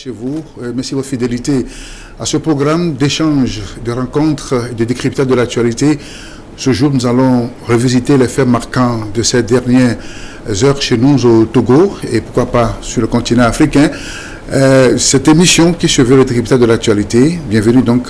chez vous. Merci de votre fidélité à ce programme d'échange, de rencontres et de décryptage de l'actualité. Ce jour, nous allons revisiter les faits marquants de ces dernières heures chez nous au Togo et pourquoi pas sur le continent africain. Cette émission qui se veut le décryptage de l'actualité. Bienvenue donc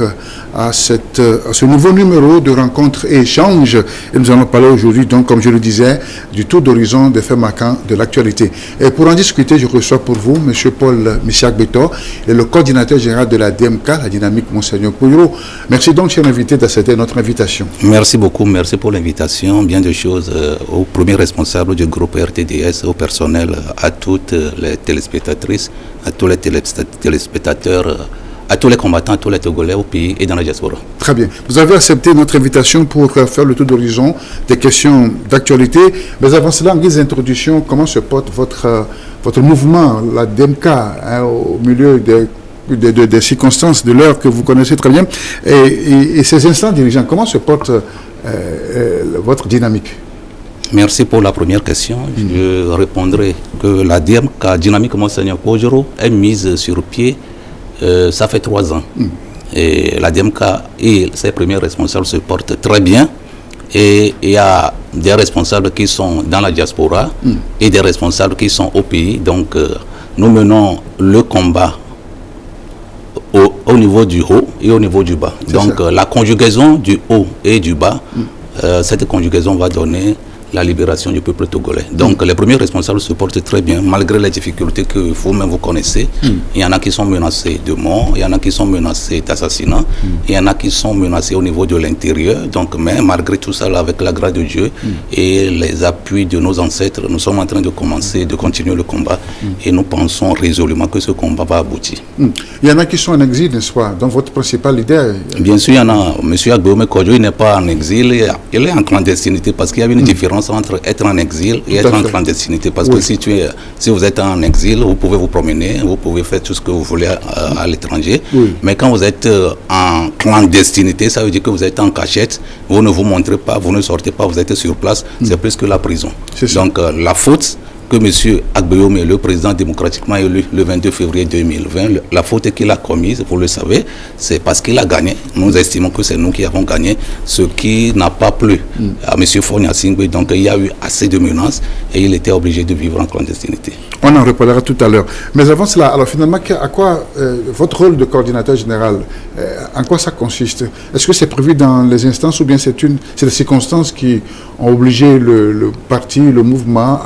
à ce nouveau numéro de rencontres et échanges. Et nous allons parler aujourd'hui, donc, comme je le disais, du tour d'horizon des faits marquants de l'actualité. Et pour en discuter, je reçois pour vous M. Paul Missiak-Beto, le coordinateur général de la DMK, la dynamique Monseigneur Pouyro. Merci donc, cher invité, d'accepter notre invitation. Merci beaucoup, merci pour l'invitation. Bien de choses au premier responsable du groupe RTDS, au personnel, à toutes les téléspectatrices, à tous les téléspectateurs, à tous les combattants, à tous les Togolais au pays et dans la diaspora. Très bien. Vous avez accepté notre invitation pour faire le tour d'horizon des questions d'actualité. Mais avant cela, en guise d'introduction, comment se porte votre mouvement, la DMK, au milieu des circonstances de l'heure que vous connaissez très bien, et ces instants dirigeants, comment se porte votre dynamique? Merci pour la première question. Je répondrai que la DMK, Dynamique Monseigneur Pouyro, est mise sur pied, ça fait 3 ans. Et la DMK et ses premiers responsables se portent très bien. Et il y a des responsables qui sont dans la diaspora et des responsables qui sont au pays. Donc nous menons le combat au niveau du haut et au niveau du bas. Donc la conjugaison du haut et du bas, cette conjugaison va donner la libération du peuple togolais. Donc les premiers responsables se portent très bien, malgré les difficultés que vous-même vous connaissez. Il y en a qui sont menacés de mort, il y en a qui sont menacés d'assassinat, il y en a qui sont menacés au niveau de l'intérieur. Donc, mais malgré tout ça, là, avec la grâce de Dieu et les appuis de nos ancêtres, nous sommes en train de continuer le combat et nous pensons résolument que ce combat va aboutir. Il y en a qui sont en exil, n'est-ce pas? Donc votre principal leader... Bien sûr, il y en a. M. Agbéomé Kodjo, il n'est pas en exil, il est en clandestinité parce qu'il y a une différence entre être en exil et être en clandestinité. Parce que si vous êtes en exil, vous pouvez vous promener, vous pouvez faire tout ce que vous voulez à l'étranger. Mais quand vous êtes en clandestinité, ça veut dire que vous êtes en cachette, vous ne vous montrez pas, vous ne sortez pas, vous êtes sur place. C'est plus que la prison. Donc la faute que M. Agbéomé, le président démocratiquement élu le 22 février 2020, la faute qu'il a commise, vous le savez, c'est parce qu'il a gagné. Nous estimons que c'est nous qui avons gagné, ce qui n'a pas plu à M. Fonia Singbe. Donc il y a eu assez de menaces et il était obligé de vivre en clandestinité. On en reparlera tout à l'heure. Mais avant cela, alors finalement, à quoi votre rôle de coordinateur général, en quoi ça consiste? Est-ce que c'est prévu dans les instances ou bien c'est les circonstances qui ont obligé le parti, le mouvement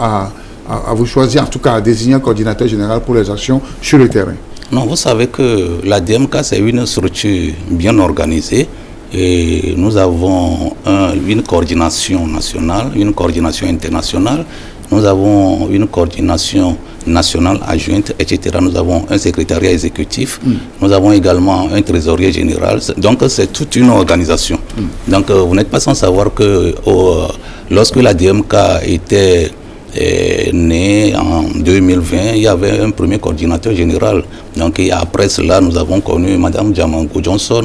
à vous choisir, en tout cas à désigner un coordinateur général pour les actions sur le terrain? Non, vous savez que la DMK, c'est une structure bien organisée et nous avons une coordination nationale, une coordination internationale, nous avons une coordination nationale adjointe, etc. Nous avons un secrétariat exécutif, nous avons également un trésorier général. Donc c'est toute une organisation. Donc vous n'êtes pas sans savoir que lorsque la DMK était né en 2020, il y avait un premier coordinateur général. Donc après cela, nous avons connu Mme Diamango Johnson,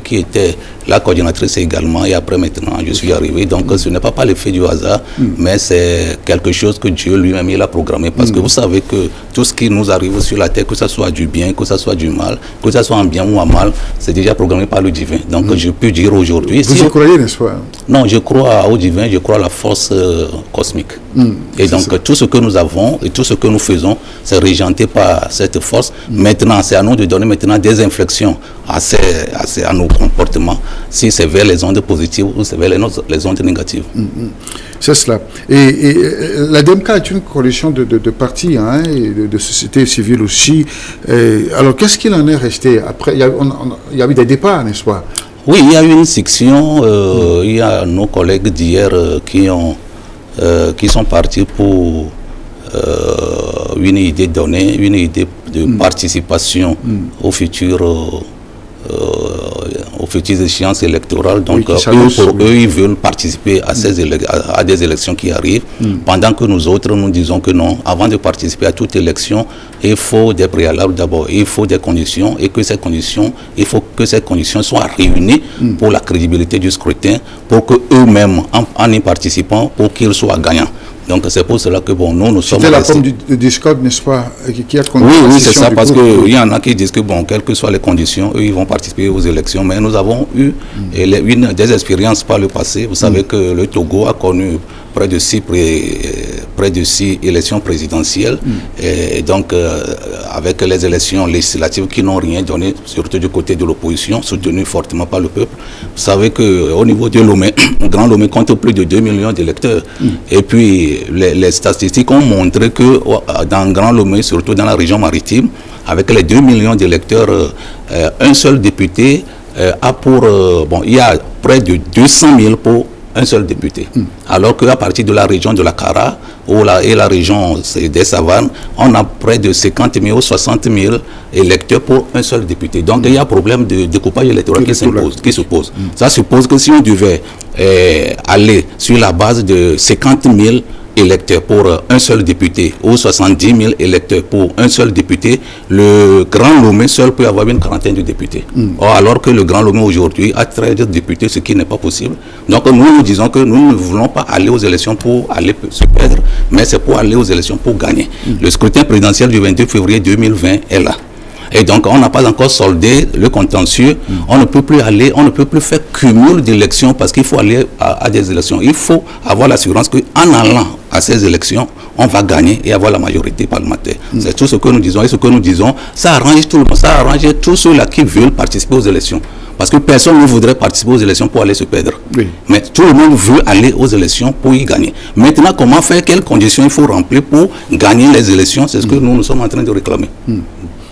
qui était la coordinatrice également. Et après maintenant, je suis arrivé. Donc ce n'est pas l'effet du hasard, mais c'est quelque chose que Dieu lui-même il a programmé. Parce que vous savez que tout ce qui nous arrive sur la terre, que ce soit du bien, que ce soit du mal, que ce soit en bien ou en mal, c'est déjà programmé par le divin. Donc je peux dire aujourd'hui... Vous y croyez, n'est-ce pas? Non, je crois au divin, je crois à la force cosmique. Et donc tout ce que nous avons et tout ce que nous faisons, c'est régenté par cette force. Maintenant, c'est à nous de donner maintenant des inflexions à nos comportements, si c'est vers les ondes positives ou c'est vers les ondes négatives. C'est cela. Et la DMK est une coalition de partis et de sociétés civiles aussi. Alors, qu'est-ce qu'il en est resté après? Il y a eu des départs, n'est-ce pas? Oui, il y a eu une section. Il y a nos collègues d'hier qui sont partis pour une idée donnée, une idée de participation aux futures échéances électorales. Donc pour eux, ils veulent participer à des élections qui arrivent, pendant que nous autres, nous disons que non, avant de participer à toute élection, il faut des préalables d'abord, il faut des conditions, et que ces conditions, il faut que ces conditions soient réunies pour la crédibilité du scrutin, pour que eux-mêmes, en y participant, pour qu'ils soient gagnants. Donc c'est pour cela que bon, nous sommes... C'était la forme de discorde, n'est-ce pas, qui a conduit Oui, la c'est ça, parce qu'il y en a qui disent que bon, quelles que soient les conditions, eux, ils vont participer aux élections. Mais nous avons eu des expériences par le passé. Vous savez que le Togo a connu près de 6 élections présidentielles. Et donc, avec les élections législatives qui n'ont rien donné, surtout du côté de l'opposition, soutenues fortement par le peuple. Vous savez qu'au niveau de Lomé, Grand Lomé compte plus de 2 millions d'électeurs. Et puis, les statistiques ont montré que dans Grand Lomé, surtout dans la région maritime, avec les 2 millions d'électeurs, un seul député a pour... bon, il y a près de 200 000 pour un seul député. Alors qu'à partir de la région de la Kara et la région des Savanes, on a près de 50 000 ou 60 000 électeurs pour un seul député. Donc il y a un problème de découpage électoral qui se pose. Ça suppose que si on devait aller sur la base de 50 000 électeurs pour un seul député ou 70 000 électeurs pour un seul député, le Grand Lomé seul peut avoir une quarantaine de députés. Or, alors que le Grand Lomé aujourd'hui a 13 députés, ce qui n'est pas possible. Donc nous disons que nous ne voulons pas aller aux élections pour aller se perdre, mais c'est pour aller aux élections pour gagner. Le scrutin présidentiel du 22 février 2020 est là. Et donc, on n'a pas encore soldé le contentieux. On ne peut plus aller, on ne peut plus faire cumul d'élections parce qu'il faut aller à des élections. Il faut avoir l'assurance qu'en allant à ces élections, on va gagner et avoir la majorité parlementaire. C'est tout ce que nous disons. Et ce que nous disons, ça arrange tout le monde. Ça arrange tous ceux-là qui veulent participer aux élections. Parce que personne ne voudrait participer aux élections pour aller se perdre. Oui. Mais tout le monde veut aller aux élections pour y gagner. Maintenant, comment faire, quelles conditions il faut remplir pour gagner les élections, c'est ce que nous sommes en train de réclamer.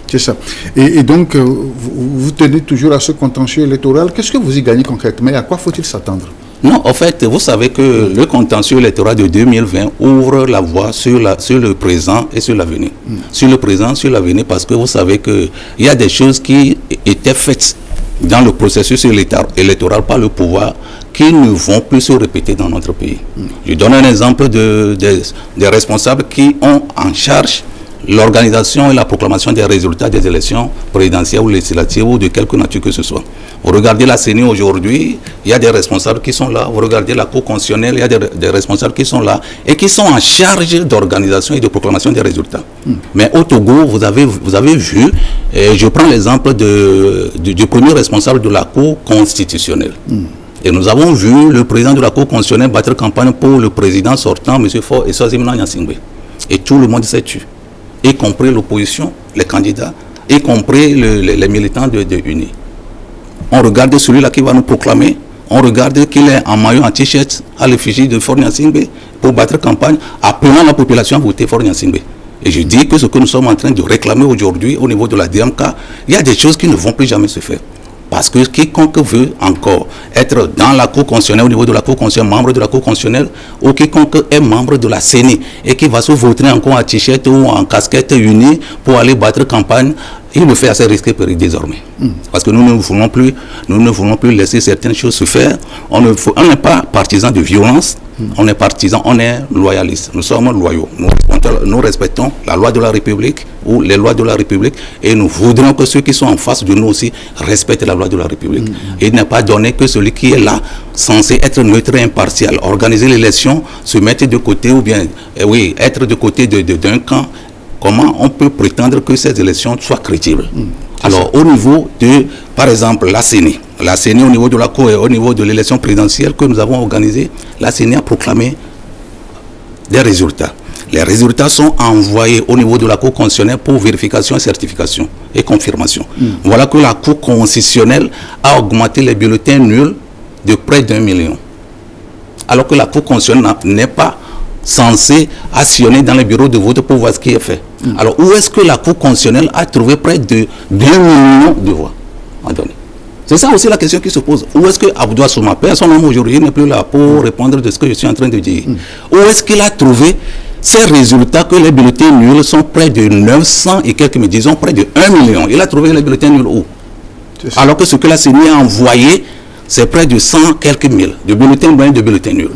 C'est ça. Et donc, vous tenez toujours à ce contentieux électoral. Qu'est-ce que vous y gagnez concrètement et à quoi faut-il s'attendre? Non, en fait, vous savez que le contentieux électoral de 2020 ouvre la voie sur le présent et sur l'avenir. Sur le présent, sur l'avenir, parce que vous savez qu'il y a des choses qui étaient faites dans le processus électoral par le pouvoir qui ne vont plus se répéter dans notre pays. Je donne un exemple des responsables qui ont en charge l'organisation et la proclamation des résultats des élections présidentielles ou législatives ou de quelque nature que ce soit. Vous regardez la CENI aujourd'hui, il y a des responsables qui sont là. Vous regardez la Cour constitutionnelle, il y a des responsables qui sont là et qui sont en charge d'organisation et de proclamation des résultats. Mais au Togo, vous avez vu, et je prends l'exemple du premier responsable de la Cour constitutionnelle. Et nous avons vu le président de la Cour constitutionnelle battre campagne pour le président sortant, M. Faure Eswazimana Gnassingbé. Et tout le monde s'est tué, y compris l'opposition, les candidats, y compris les militants de UNI. On regarde celui-là qui va nous proclamer, on regarde qu'il est en maillot, en t-shirt, à l'effigie de Faure Gnassingbé pour battre campagne, appelant la population à voter Faure Gnassingbé. Et je dis que ce que nous sommes en train de réclamer aujourd'hui au niveau de la DMK, il y a des choses qui ne vont plus jamais se faire. Parce que quiconque veut encore être dans la Cour constitutionnelle, au niveau de la Cour constitutionnelle, membre de la Cour constitutionnelle, ou quiconque est membre de la CENI et qui va se voter encore en t-shirt ou en casquette unie pour aller battre campagne, il le fait assez risqué désormais. Parce que nous ne voulons plus laisser certaines choses se faire. On n'est pas partisan de violence, on est partisan, on est loyaliste. Nous sommes loyaux. Nous respectons la loi de la République ou les lois de la République et nous voudrons que ceux qui sont en face de nous aussi respectent la loi de la République. Et il n'est pas donné que celui qui est là, censé être neutre et impartial, organiser l'élection, se mettre de côté ou bien, être de côté d'un camp. Comment on peut prétendre que ces élections soient crédibles? Alors, au niveau de, par exemple, la CENI au niveau de la Cour et au niveau de l'élection présidentielle que nous avons organisée, la CENI a proclamé des résultats. Les résultats sont envoyés au niveau de la Cour constitutionnelle pour vérification, certification et confirmation. Voilà que la Cour constitutionnelle a augmenté les bulletins nuls de près d'1 million. Alors que la Cour constitutionnelle n'est pas censée actionner dans les bureaux de vote pour voir ce qui est fait. Alors, où est-ce que la Cour constitutionnelle a trouvé près de 2 millions de voix? C'est ça aussi la question qui se pose. Où est-ce que Abdou Assouma, personne aujourd'hui n'est plus là pour répondre de ce que je suis en train de dire. Où est-ce qu'il a trouvé ces résultats que les bulletins nuls sont près de 900 et quelques, mais disons près de 1 million. Il a trouvé les bulletins nuls où? Alors que ce que la CENI a envoyé, c'est près de 100 quelques mille de bulletins blancs et de bulletins nuls.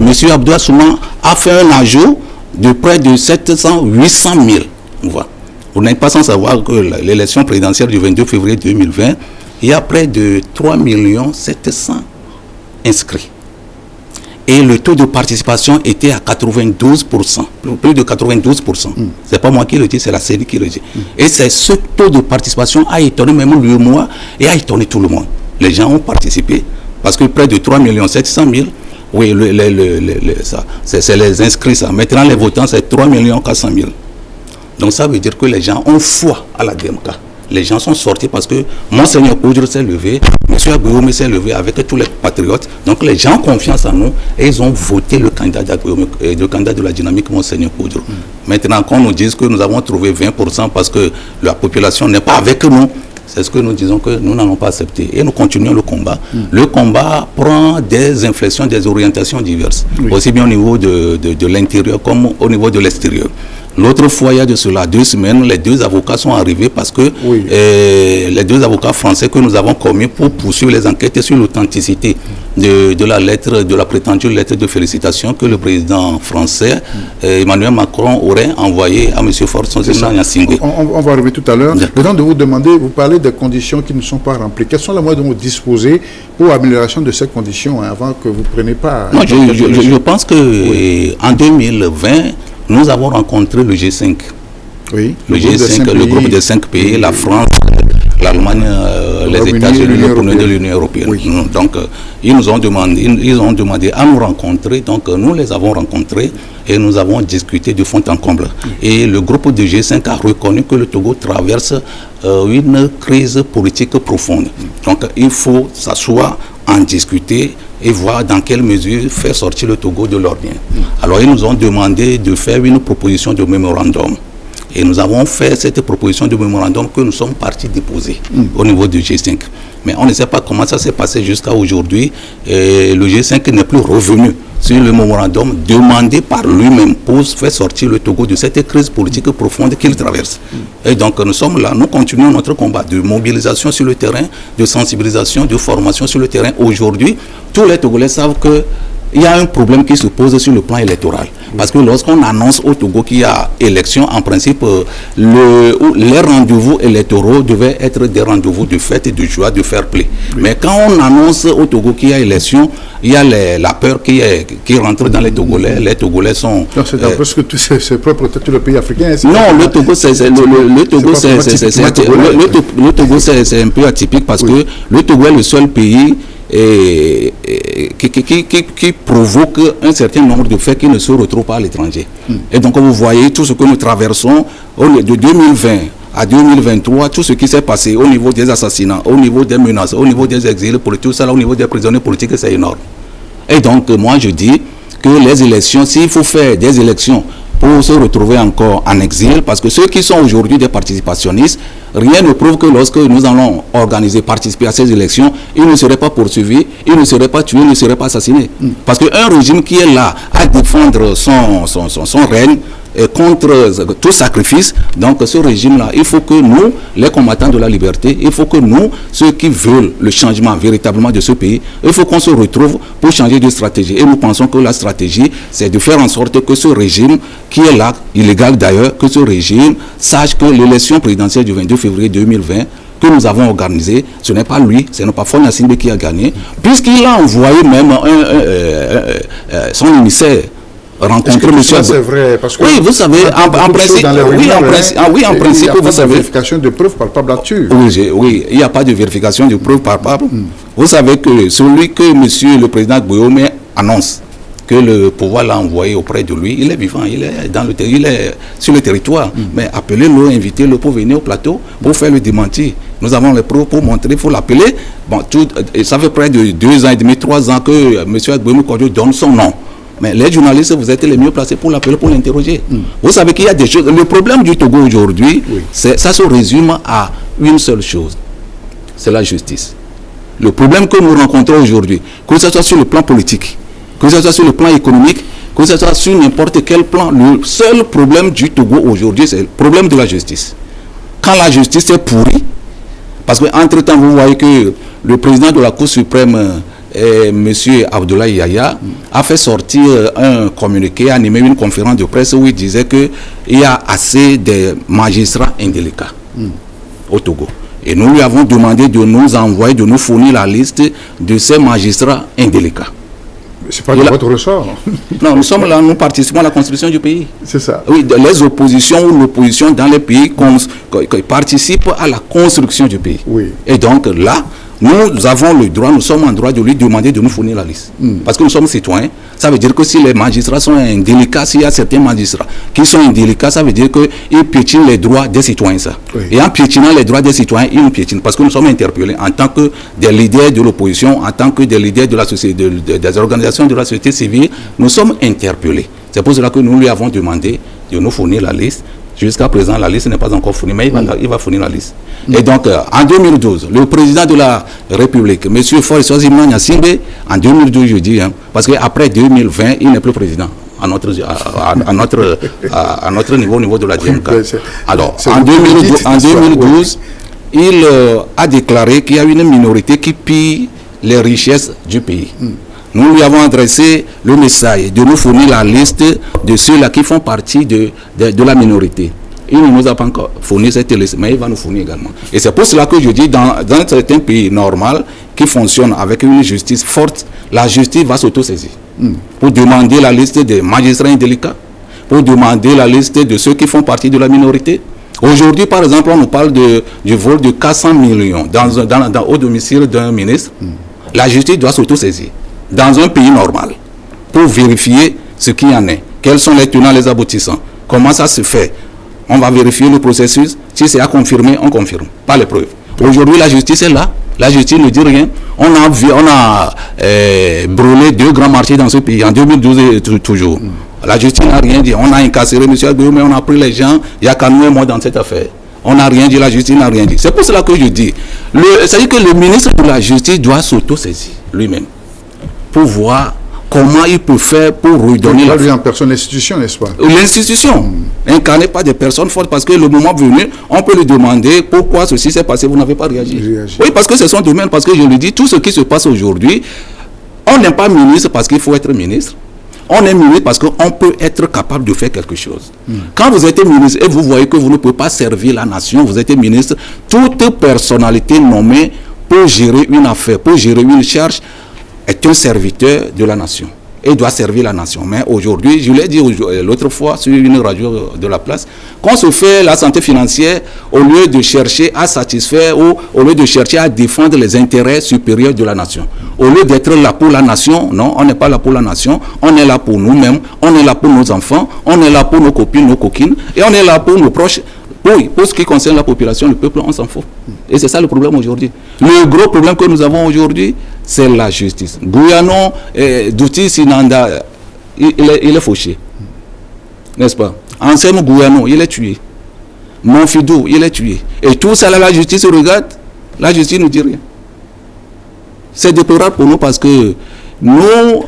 Monsieur Abdou Assouma a fait un ajout de près de 700, 800 000. Voilà. Vous n'êtes pas sans savoir que l'élection présidentielle du 22 février 2020, il y a près de 3 700 000 inscrits. Et le taux de participation était à 92%, plus de 92%. C'est pas moi qui le dis, c'est la CENI qui le dit. Et c'est ce taux de participation a étonné même lui, moi, et a étonné tout le monde. Les gens ont participé, parce que près de 3 700 000, oui, c'est les inscrits, ça. Maintenant, les votants, c'est 3 400 000. Donc ça veut dire que les gens ont foi à la DMK. Les gens sont sortis parce que Monseigneur Koudjou s'est levé, M. Agbouyoumé s'est levé avec tous les patriotes. Donc les gens ont confiance en nous et ils ont voté le candidat de la dynamique Monseigneur Koudjou. Maintenant, quand on nous dit que nous avons trouvé 20% parce que la population n'est pas avec nous, c'est ce que nous disons que nous n'allons pas accepter. Et nous continuons le combat. Le combat prend des inflexions, des orientations diverses, aussi bien au niveau de l'intérieur comme au niveau de l'extérieur. L'autre fois, il y a de cela 2 semaines, les 2 avocats sont arrivés parce que les 2 avocats français que nous avons commis pour poursuivre les enquêtes sur l'authenticité de la lettre, de la prétendue lettre de félicitations que le président français Emmanuel Macron aurait envoyée à M. Forson Gnassingbé. On va arriver tout à l'heure. Le temps de vous demander, vous parlez des conditions qui ne sont pas remplies. Quels sont les moyens dont vous disposez pour l'amélioration de ces conditions avant que vous ne preniez pas... Non, je pense qu'en 2020, nous avons rencontré le G5. Oui, le groupe des 5 pays, la France, l'Allemagne, les États-Unis, le premier de l'Union européenne. Oui. Donc, ils ont demandé à nous rencontrer. Donc, nous les avons rencontrés et nous avons discuté de fond en comble. Et le groupe de G5 a reconnu que le Togo traverse une crise politique profonde. Donc, il faut s'asseoir, en discuter et voir dans quelle mesure faire sortir le Togo de l'ornière. Alors, ils nous ont demandé de faire une proposition de mémorandum. Et nous avons fait cette proposition de mémorandum que nous sommes partis déposer au niveau du G5. Mais on ne sait pas comment ça s'est passé jusqu'à aujourd'hui. Le G5 n'est plus revenu sur le mémorandum demandé par lui-même pour faire sortir le Togo de cette crise politique profonde qu'il traverse. Et donc nous sommes là, nous continuons notre combat de mobilisation sur le terrain, de sensibilisation, de formation sur le terrain. Aujourd'hui, tous les Togolais savent que il y a un problème qui se pose sur le plan électoral. Parce que lorsqu'on annonce au Togo qu'il y a élection, en principe, les rendez-vous électoraux devaient être des rendez-vous de fête, de joie, de fair play. Mais quand on annonce au Togo qu'il y a élection, il y a la peur qui rentre dans les Togolais. Les Togolais sont... Non, c'est parce que c'est propre à tout le pays africain. Non, le Togo, c'est un peu atypique parce que le Togo est le seul pays qui provoque un certain nombre de faits qui ne se retrouvent pas à l'étranger. Et donc, vous voyez tout ce que nous traversons de 2020 à 2023, tout ce qui s'est passé au niveau des assassinats, au niveau des menaces, au niveau des exils politiques, tout ça, au niveau des prisonniers politiques, c'est énorme. Et donc, moi, je dis que les élections, s'il faut faire des élections pour se retrouver encore en exil, parce que ceux qui sont aujourd'hui des participationnistes, rien ne prouve que lorsque nous allons participer à ces élections, ils ne seraient pas poursuivis, ils ne seraient pas tués, ils ne seraient pas assassinés. Parce qu'un régime qui est là à défendre son règne contre tout sacrifice, donc ce régime-là, il faut que nous, les combattants de la liberté, il faut que nous, ceux qui veulent le changement véritablement de ce pays, il faut qu'on se retrouve pour changer de stratégie. Et nous pensons que la stratégie, c'est de faire en sorte que ce régime, qui est là, illégal d'ailleurs, que ce régime sache que l'élection présidentielle du 22 février 2020, que nous avons organisé, ce n'est pas lui, ce n'est pas Forson Gnassingbé qui a gagné, puisqu'il a envoyé même son émissaire rencontrer monsieur. C'est vrai, parce que oui, vous savez, en principe, en principe, vous savez. Il n'y a pas de vérification de preuves palpables là-dessus. Oui, il n'y a pas de vérification de preuves palpables. Vous savez que celui que monsieur le président Agbouyoumé annonce que le pouvoir l'a envoyé auprès de lui, il est vivant, il est sur le territoire. Mais appelez-le, invitez-le pour venir au plateau, pour faire le démenti. Nous avons les preuves pour montrer, il faut l'appeler. Bon, ça fait près de 2 ans et demi, 3 ans que monsieur Agbouyoumé donne son nom. Mais les journalistes, vous êtes les mieux placés pour l'appeler, pour l'interroger. Vous savez qu'il y a des choses. Le problème du Togo aujourd'hui, ça se résume à une seule chose. C'est la justice. Le problème que nous rencontrons aujourd'hui, que ce soit sur le plan politique, que ce soit sur le plan économique, que ce soit sur n'importe quel plan, le seul problème du Togo aujourd'hui, c'est le problème de la justice. Quand la justice est pourrie, parce qu'entre-temps, vous voyez que le président de la Cour suprême, M. Abdoulaye Yaya, a fait sortir un communiqué, animé une conférence de presse où il disait qu'il y a assez de magistrats indélicats au Togo. Et nous lui avons demandé de nous envoyer, de nous fournir la liste de ces magistrats indélicats. C'est pas de votre ressort. Non, nous sommes là, nous participons à la construction du pays. C'est ça. Oui, les oppositions ou l'opposition dans les pays participent à la construction du pays. Oui. Et donc là, nous avons le droit, nous sommes en droit de lui demander de nous fournir la liste. Parce que nous sommes citoyens. Ça veut dire que si les magistrats sont indélicats, s'il y a certains magistrats qui sont indélicats, ça veut dire qu'ils piétinent les droits des citoyens. Ça. Oui. Et en piétinant les droits des citoyens, ils nous piétinent. Parce que nous sommes interpellés en tant que des leaders de l'opposition, en tant que des leaders de la société, des organisations de la société civile, nous sommes interpellés. C'est pour cela que nous lui avons demandé de nous fournir la liste. Jusqu'à présent, la liste n'est pas encore fournie, mais il va fournir la liste. Et donc, en 2012, le président de la République, M. Faure Sozima Gnassingbé, en 2012, je dis, parce qu'après 2020, il n'est plus président à notre niveau, au niveau de la DMK. Alors, en 2012, il a déclaré qu'il y a une minorité qui pille les richesses du pays. Nous lui avons adressé le message de nous fournir la liste de ceux-là qui font partie de la minorité. Il ne nous a pas encore fourni cette liste, mais il va nous fournir également. Et c'est pour cela que je dis, dans certains pays normaux qui fonctionnent avec une justice forte, la justice va s'autosaisir. Pour demander la liste des magistrats indélicats, pour demander la liste de ceux qui font partie de la minorité. Aujourd'hui, par exemple, on nous parle du vol de 400 millions au domicile d'un ministre. La justice doit s'autosaisir dans un pays normal pour vérifier ce qu'il y en est. Quels sont les tenants, les aboutissants? Comment ça se fait? On va vérifier le processus. Si c'est à confirmer, on confirme. Pas les preuves. Aujourd'hui, la justice est là. La justice ne dit rien. On a brûlé 2 grands marchés dans ce pays, en 2012 et toujours. La justice n'a rien dit. On a incarcéré M. Agbero, mais on a pris les gens. Il y a qu'à nous et moi dans cette affaire. On n'a rien dit, la justice n'a rien dit. C'est pour cela que je dis, c'est-à-dire que le ministre de la Justice doit s'auto-saisir lui-même pour voir comment il peut faire pour redonner la... lui en personne, l'institution, n'est-ce pas? L'institution, incarnée par des personnes fortes, parce que le moment venu, on peut lui demander pourquoi ceci s'est passé, vous n'avez pas réagi. Oui, parce que c'est son domaine, parce que je le dis, tout ce qui se passe aujourd'hui, on n'est pas ministre parce qu'il faut être ministre. On est ministre parce qu'on peut être capable de faire quelque chose. Quand vous êtes ministre et vous voyez que vous ne pouvez pas servir la nation, vous êtes ministre, toute personnalité nommée pour gérer une affaire, pour gérer une charge, est un serviteur de la nation et doit servir la nation. Mais aujourd'hui, je l'ai dit l'autre fois sur une radio de la place, qu'on se fait la santé financière au lieu de chercher à satisfaire ou au lieu de chercher à défendre les intérêts supérieurs de la nation. Au lieu d'être là pour la nation, non, on n'est pas là pour la nation, on est là pour nous-mêmes, on est là pour nos enfants, on est là pour nos copines, nos coquines, et on est là pour nos proches. Oui, pour ce qui concerne la population, le peuple, on s'en fout. Et c'est ça le problème aujourd'hui. Le gros problème que nous avons aujourd'hui, c'est la justice. Guyano, Douti Sinanda, il est fauché. N'est-ce pas? Anselme Guyano, il est tué. Monfidou, il est tué. Et tout ça, là, la justice regarde, la justice ne dit rien. C'est déplorable pour nous parce que nous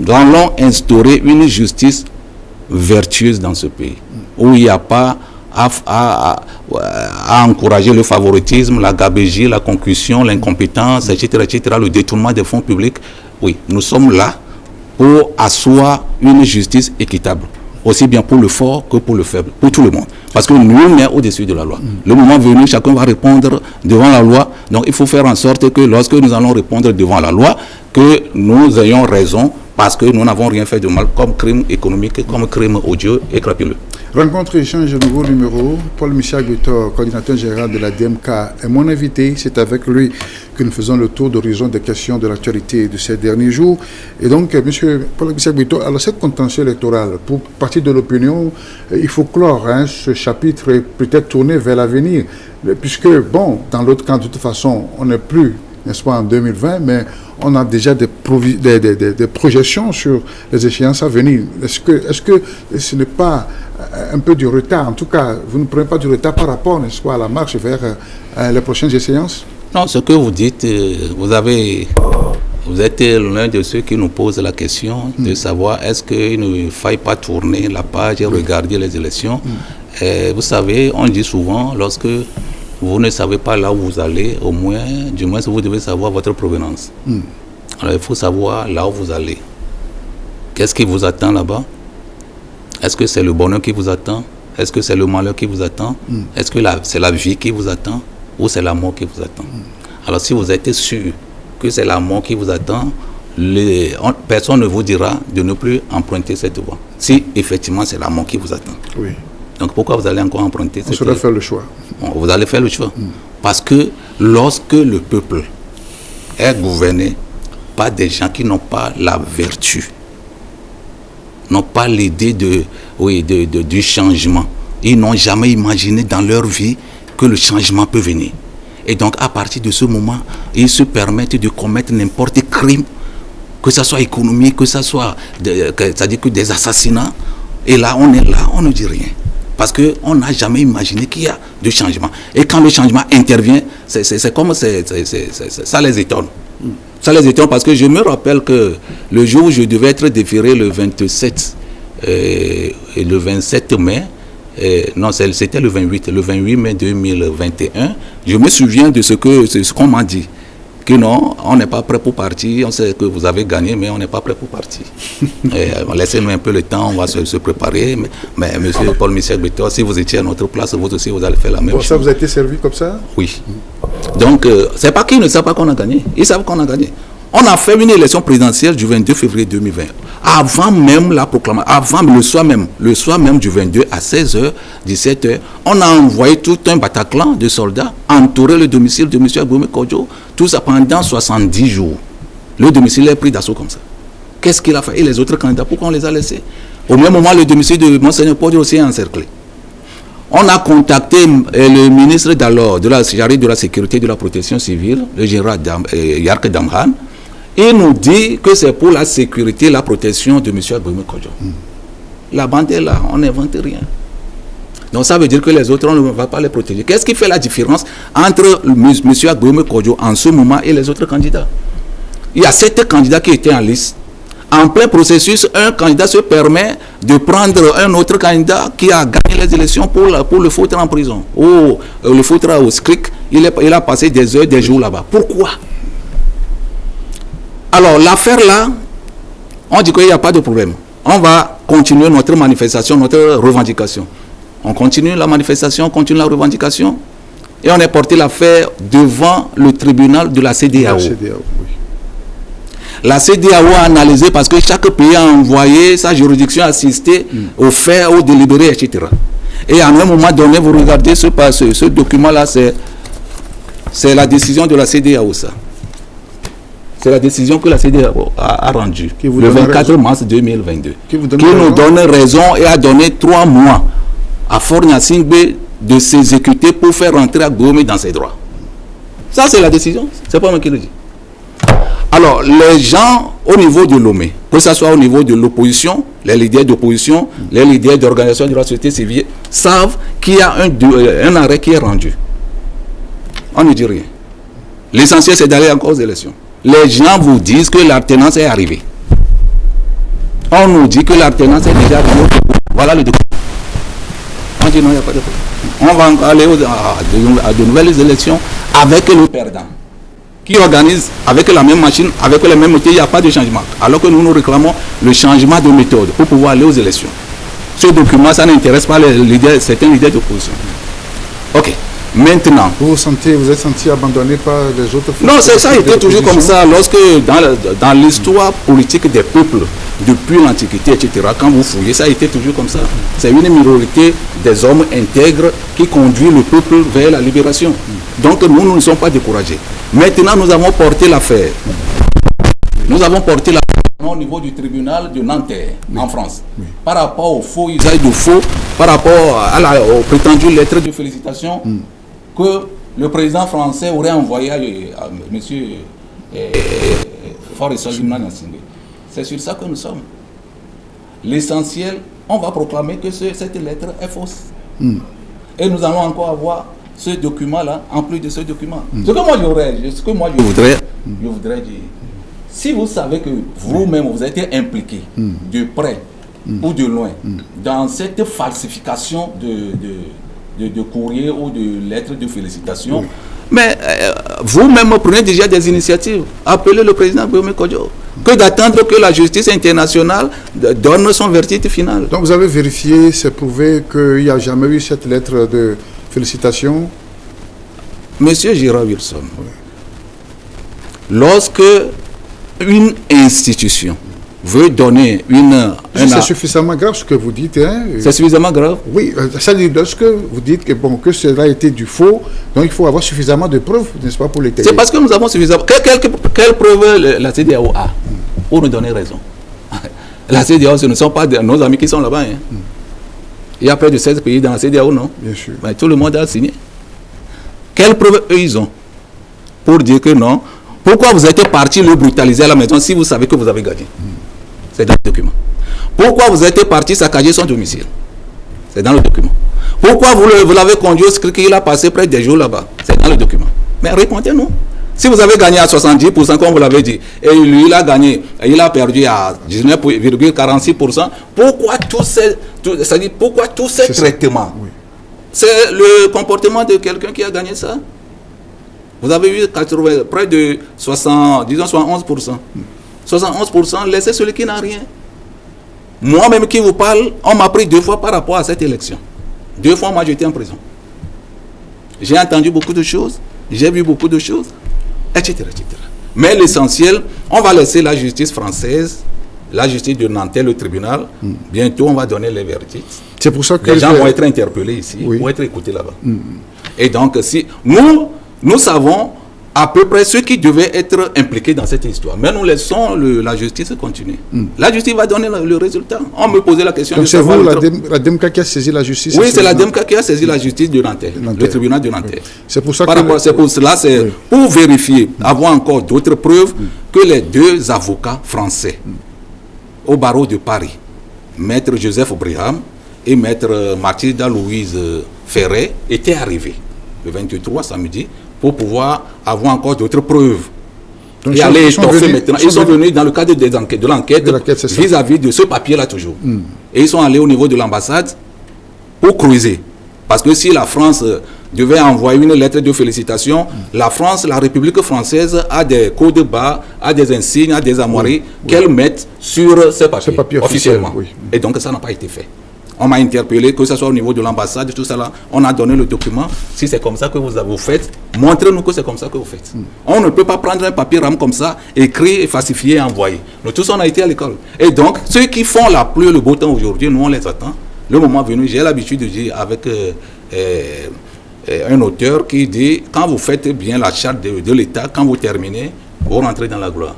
allons instaurer une justice vertueuse dans ce pays, où il n'y a pas à encourager le favoritisme, la gabegie, la concussion, l'incompétence, etc., le détournement des fonds publics. Oui, nous sommes là pour asseoir une justice équitable, aussi bien pour le fort que pour le faible, pour tout le monde. Parce que nul n'est au-dessus de la loi. Le moment venu, chacun va répondre devant la loi. Donc il faut faire en sorte que lorsque nous allons répondre devant la loi, que nous ayons raison, parce que nous n'avons rien fait de mal comme crime économique, comme crime odieux et crapuleux. Rencontre échange nouveau numéro. Paul-Michel Agbutor, coordinateur général de la DMK, est mon invité. C'est avec lui que nous faisons le tour d'horizon des questions de l'actualité de ces derniers jours. Et donc, M. Paul-Michel Agbutor, alors cette contentieux électorale, pour partir de l'opinion, il faut clore ce chapitre et peut-être tourner vers l'avenir. Puisque, bon, dans l'autre camp, de toute façon, on n'est plus, n'est-ce pas, en 2020, mais on a déjà des projections sur les échéances à venir. Est-ce que ce n'est pas un peu du retard? En tout cas, vous ne prenez pas du retard par rapport, n'est-ce pas, à la marche vers les prochaines échéances? Non, ce que vous dites, vous êtes l'un de ceux qui nous posent la question de savoir est-ce qu'il ne faille pas tourner la page et regarder les élections. Et vous savez, on dit souvent, lorsque vous ne savez pas là où vous allez, du moins vous devez savoir votre provenance. Alors il faut savoir là où vous allez. Qu'est-ce qui vous attend là-bas? Est-ce que c'est le bonheur qui vous attend? Est-ce que c'est le malheur qui vous attend? Est-ce que c'est la vie qui vous attend? Ou c'est la mort qui vous attend? Alors si vous êtes sûr que c'est la mort qui vous attend, personne ne vous dira de ne plus emprunter cette voie. Si effectivement c'est la mort qui vous attend. Oui. Donc pourquoi vous allez encore emprunter cette voie? On doit faire le choix. Vous allez faire le choix. Parce que lorsque le peuple est gouverné par des gens qui n'ont pas la vertu, n'ont pas l'idée du changement, ils n'ont jamais imaginé dans leur vie que le changement peut venir. Et donc à partir de ce moment, ils se permettent de commettre n'importe quel crime, que ce soit économique, que ce soit c'est-à-dire que des assassinats. Et là, on est là, on ne dit rien. Parce qu'on n'a jamais imaginé qu'il y a de changement. Et quand le changement intervient, c'est comme ça les étonne. Ça les étonne parce que je me rappelle que le jour où je devais être déféré le 27 et le 27 mai, non, c'était le 28 mai 2021, je me souviens de ce qu'on m'a dit. Que non, on n'est pas prêt pour partir, on sait que vous avez gagné, mais on n'est pas prêt pour partir. Laissez-nous un peu le temps, on va se préparer. Mais monsieur Paul-Michel Beto, si vous étiez à notre place, vous aussi, vous allez faire la même chose. Ça vous a été servi comme ça? Oui. Donc, c'est pas qu'ils ne savent pas qu'on a gagné. Ils savent qu'on a gagné. On a fait une élection présidentielle du 22 février 2020. Avant même la proclamation, avant le soir même du 22 à 16h, 17h, on a envoyé tout un Bataclan de soldats entourer le domicile de M. Agboumé Kodjo, tout ça pendant 70 jours. Le domicile est pris d'assaut comme ça. Qu'est-ce qu'il a fait? Et les autres candidats, pourquoi on les a laissés? Au même moment, le domicile de Monseigneur Kodjo aussi est encerclé. On a contacté le ministre d'alors de la Sécurité et de la Protection civile, le général Yark Damhan. Il nous dit que c'est pour la sécurité et la protection de M. Agboumé Kodjo. La bande est là, on n'invente rien. Donc ça veut dire que les autres, on ne va pas les protéger. Qu'est-ce qui fait la différence entre M. Agboumé Kodjo en ce moment et les autres candidats? Il y a 7 candidats qui étaient en liste. En plein processus, un candidat se permet de prendre un autre candidat qui a gagné les élections pour le foutre en prison. Ou le foutre au SCRIC, il a passé des heures, des jours là-bas. Pourquoi? Alors, l'affaire là, on dit qu'il n'y a pas de problème. On va continuer notre manifestation, notre revendication. On continue la manifestation, on continue la revendication. Et on est porté l'affaire devant le tribunal de la CEDEAO. La CEDEAO a analysé parce que chaque pays a envoyé sa juridiction assistée aux faits, aux délibérés, etc. Et à un moment donné, vous regardez ce document-là, c'est la décision de la CEDEAO, ça. C'est la décision que la CEDEAO a rendue le 24 mars 2022. Qui nous donne raison et a donné 3 mois à Fornia Singbe de s'exécuter pour faire rentrer Agboumé dans ses droits. Ça, c'est la décision. C'est pas moi qui le dis. Alors, les gens au niveau de l'OME, que ce soit au niveau de l'opposition, les leaders d'opposition, les leaders d'organisations de la société civile, savent qu'il y a un arrêt qui est rendu. On ne dit rien. L'essentiel, c'est d'aller encore aux élections. Les gens vous disent que l'alternance est arrivée. On nous dit que l'alternance est déjà arrivée. Voilà le document. On dit non, il n'y a pas de problème. On va aller à de nouvelles élections avec le perdant, qui organise avec la même machine, avec les mêmes méthodes, il n'y a pas de changement. Alors que nous réclamons le changement de méthode pour pouvoir aller aux élections. Ce document, ça n'intéresse pas certains leaders d'opposition. Ok. Maintenant. Vous êtes senti abandonné par les autres? Non, ça a été toujours comme ça. Lorsque dans l'histoire politique des peuples, depuis l'Antiquité, etc., quand vous fouillez, ça a été toujours comme ça. C'est une minorité des hommes intègres qui conduit le peuple vers la libération. Donc nous ne sommes pas découragés. Maintenant, nous avons porté l'affaire. Nous avons porté l'affaire au niveau du tribunal de Nanterre, en France. Par rapport au faux usage de faux, par rapport aux prétendues lettres de félicitations que le président français aurait envoyé à M. Forest Gimnan. C'est sur ça que nous sommes. L'essentiel, on va proclamer que cette lettre est fausse. Et nous allons encore avoir ce document-là, en plus de ce document. Ce que moi je voudrais dire, si vous savez que vous-même vous êtes impliqué de près ou de loin dans cette falsification de courrier ou de lettres de félicitations, mais vous-même prenez déjà des initiatives. Appelez le président Agboumé Kodjo, que d'attendre que la justice internationale donne son verdict final. Donc vous avez vérifié, c'est prouvé qu'il n'y a jamais eu cette lettre de félicitations? Monsieur Gérard Wilson, lorsque une institution veut donner c'est suffisamment grave ce que vous dites. Hein? C'est suffisamment grave? Oui, ça dit lorsque vous dites que cela a été du faux, donc il faut avoir suffisamment de preuves, n'est-ce pas, pour l'étayer. C'est parce que nous avons suffisamment... Quelle preuve la CEDEAO a pour nous donner raison? La CEDEAO, ce ne sont pas nos amis qui sont là-bas. Hein. Il y a près de 16 pays dans la CEDEAO, non? Bien sûr. Mais tout le monde a signé. Quelles preuves eux, ils ont pour dire que non? Pourquoi vous êtes parti le brutaliser à la maison si vous savez que vous avez gagné? C'est dans le document. Pourquoi vous êtes parti saccager son domicile? C'est dans le document. Pourquoi vous l'avez conduit au script qu'il a passé près des jours là-bas? C'est dans le document. Mais répondez-nous. Si vous avez gagné à 70%, comme vous l'avez dit, et lui, il a gagné, il a perdu à 19,46%, pourquoi tous ces traitements? Oui. C'est le comportement de quelqu'un qui a gagné ça. Vous avez eu près de 71%. 71%, laissez celui qui n'a rien. Moi-même qui vous parle, on m'a pris 2 fois par rapport à cette élection. 2 fois, moi, j'étais en prison. J'ai entendu beaucoup de choses, j'ai vu beaucoup de choses, etc. etc. Mais l'essentiel, on va laisser la justice française, la justice de Nanterre, le tribunal. Bientôt, on va donner les verdicts. C'est pour ça que les gens vont être interpellés ici, vont être écoutés là-bas. Et donc, si nous savons à peu près ceux qui devaient être impliqués dans cette histoire. Mais nous laissons la justice continuer. La justice va donner le résultat. On me posait la question. Donc c'est vous, la DEMCA qui a saisi la justice? Oui, c'est la DEMCA qui a saisi la justice de Nanterre, le tribunal de Nanterre. Oui. C'est pour ça c'est pour vérifier, avoir encore d'autres preuves que les 2 avocats français au barreau de Paris, maître Joseph Briham et maître Mathilda Louise Ferret, étaient arrivés le 23 samedi pour pouvoir avoir encore d'autres preuves. Donc, et aller étoffer maintenant. Ils sont venus dans le cadre de l'enquête vis-à-vis de ce papier-là toujours. Et ils sont allés au niveau de l'ambassade pour creuser. Parce que si la France devait envoyer une lettre de félicitations, la France, la République française a des codes barres, a des insignes, a des armoiries qu'elle met sur ce papier officiellement. Et donc ça n'a pas été fait. On m'a interpellé, que ce soit au niveau de l'ambassade, tout ça là, on a donné le document. Si c'est comme ça que vous faites, montrez-nous que c'est comme ça que vous faites. On ne peut pas prendre un papier rame comme ça, écrit, et falsifier et envoyer. Nous tous, on a été à l'école. Et donc, ceux qui font la pluie, le beau temps aujourd'hui, nous, on les attend. Le moment venu, j'ai l'habitude de dire avec un auteur qui dit, quand vous faites bien la charte de l'État, quand vous terminez, vous rentrez dans la gloire.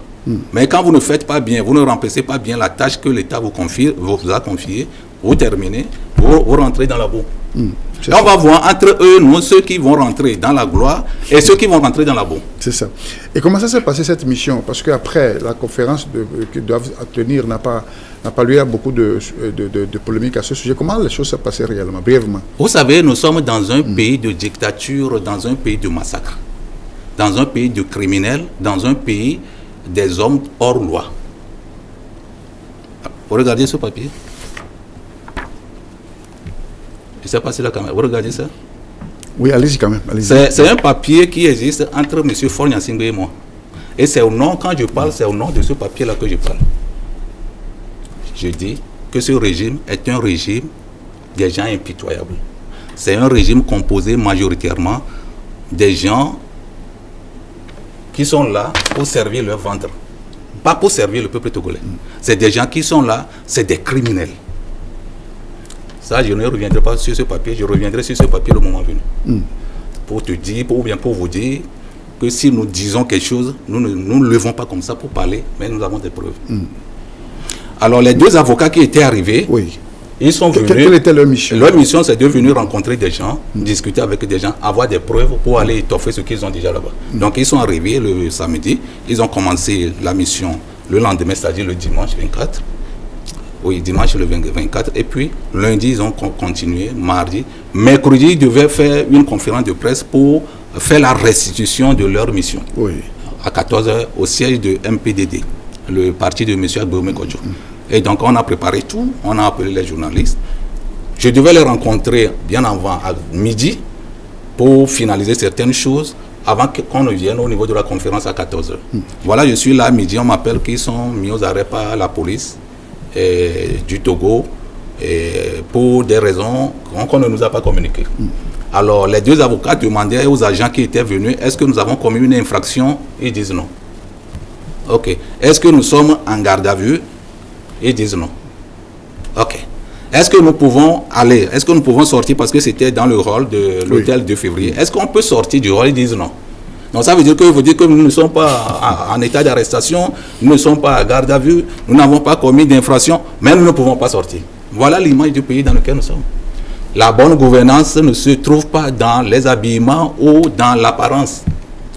Mais quand vous ne faites pas bien, vous ne remplissez pas bien la tâche que l'État vous a confiée, vous terminez, vous rentrez dans la boue. Et on va voir entre eux, nous, ceux qui vont rentrer dans la gloire et ceux qui vont rentrer dans la boue. C'est ça. Et comment ça s'est passé cette mission? Parce qu'après, la conférence qu'ils doivent tenir n'a pas lieu à beaucoup de polémiques à ce sujet. Comment les choses se passaient réellement, brièvement? Vous savez, nous sommes dans un pays de dictature, dans un pays de massacre, dans un pays de criminels, dans un pays des hommes hors loi. Vous regardez ce papier? Je ne sais pas si la caméra... Vous regardez ça? Oui, allez-y quand même. Allez-y. C'est un papier qui existe entre M. Faure Gnassingbé et moi. Et c'est au nom, quand je parle, c'est au nom de ce papier-là que je parle. Je dis que ce régime est un régime des gens impitoyables. C'est un régime composé majoritairement des gens qui sont là pour servir leur ventre. Pas pour servir le peuple togolais. C'est des gens qui sont là, c'est des criminels. Ça, je ne reviendrai pas sur ce papier, je reviendrai sur ce papier le moment venu. Pour te dire, ou bien pour vous dire que si nous disons quelque chose, nous ne levons pas comme ça pour parler, mais nous avons des preuves. Alors, les 2 avocats qui étaient arrivés, ils sont venus... Quelle était leur mission? Leur mission, c'est de venir rencontrer des gens, discuter avec des gens, avoir des preuves pour aller étoffer ce qu'ils ont déjà là-bas. Donc, ils sont arrivés le samedi, ils ont commencé la mission le lendemain, c'est-à-dire le dimanche 24. Oui, dimanche le 24. Et puis, lundi, ils ont continué, mardi. Mercredi, ils devaient faire une conférence de presse pour faire la restitution de leur mission. À 14h, au siège de MPDD, le parti de M. Agboume Kodjo. Et donc, on a préparé tout, on a appelé les journalistes. Je devais les rencontrer bien avant, à midi, pour finaliser certaines choses, avant qu'on ne vienne au niveau de la conférence à 14h. Voilà, je suis là à midi, on m'appelle qu'ils sont mis aux arrêts par la police du Togo pour des raisons qu'on ne nous a pas communiquées. Alors, les 2 avocats demandaient aux agents qui étaient venus, est-ce que nous avons commis une infraction? Ils disent non. Ok. Est-ce que nous sommes en garde à vue? Ils disent non. Ok. Est-ce que nous pouvons aller? Est-ce que nous pouvons sortir parce que c'était dans le rôle de l'hôtel de février? Est-ce qu'on peut sortir du rôle? Ils disent non. Donc ça veut dire que nous ne sommes pas en état d'arrestation, nous ne sommes pas à garde à vue, nous n'avons pas commis d'infraction, mais nous ne pouvons pas sortir. Voilà l'image du pays dans lequel nous sommes. La bonne gouvernance ne se trouve pas dans les habillements ou dans l'apparence.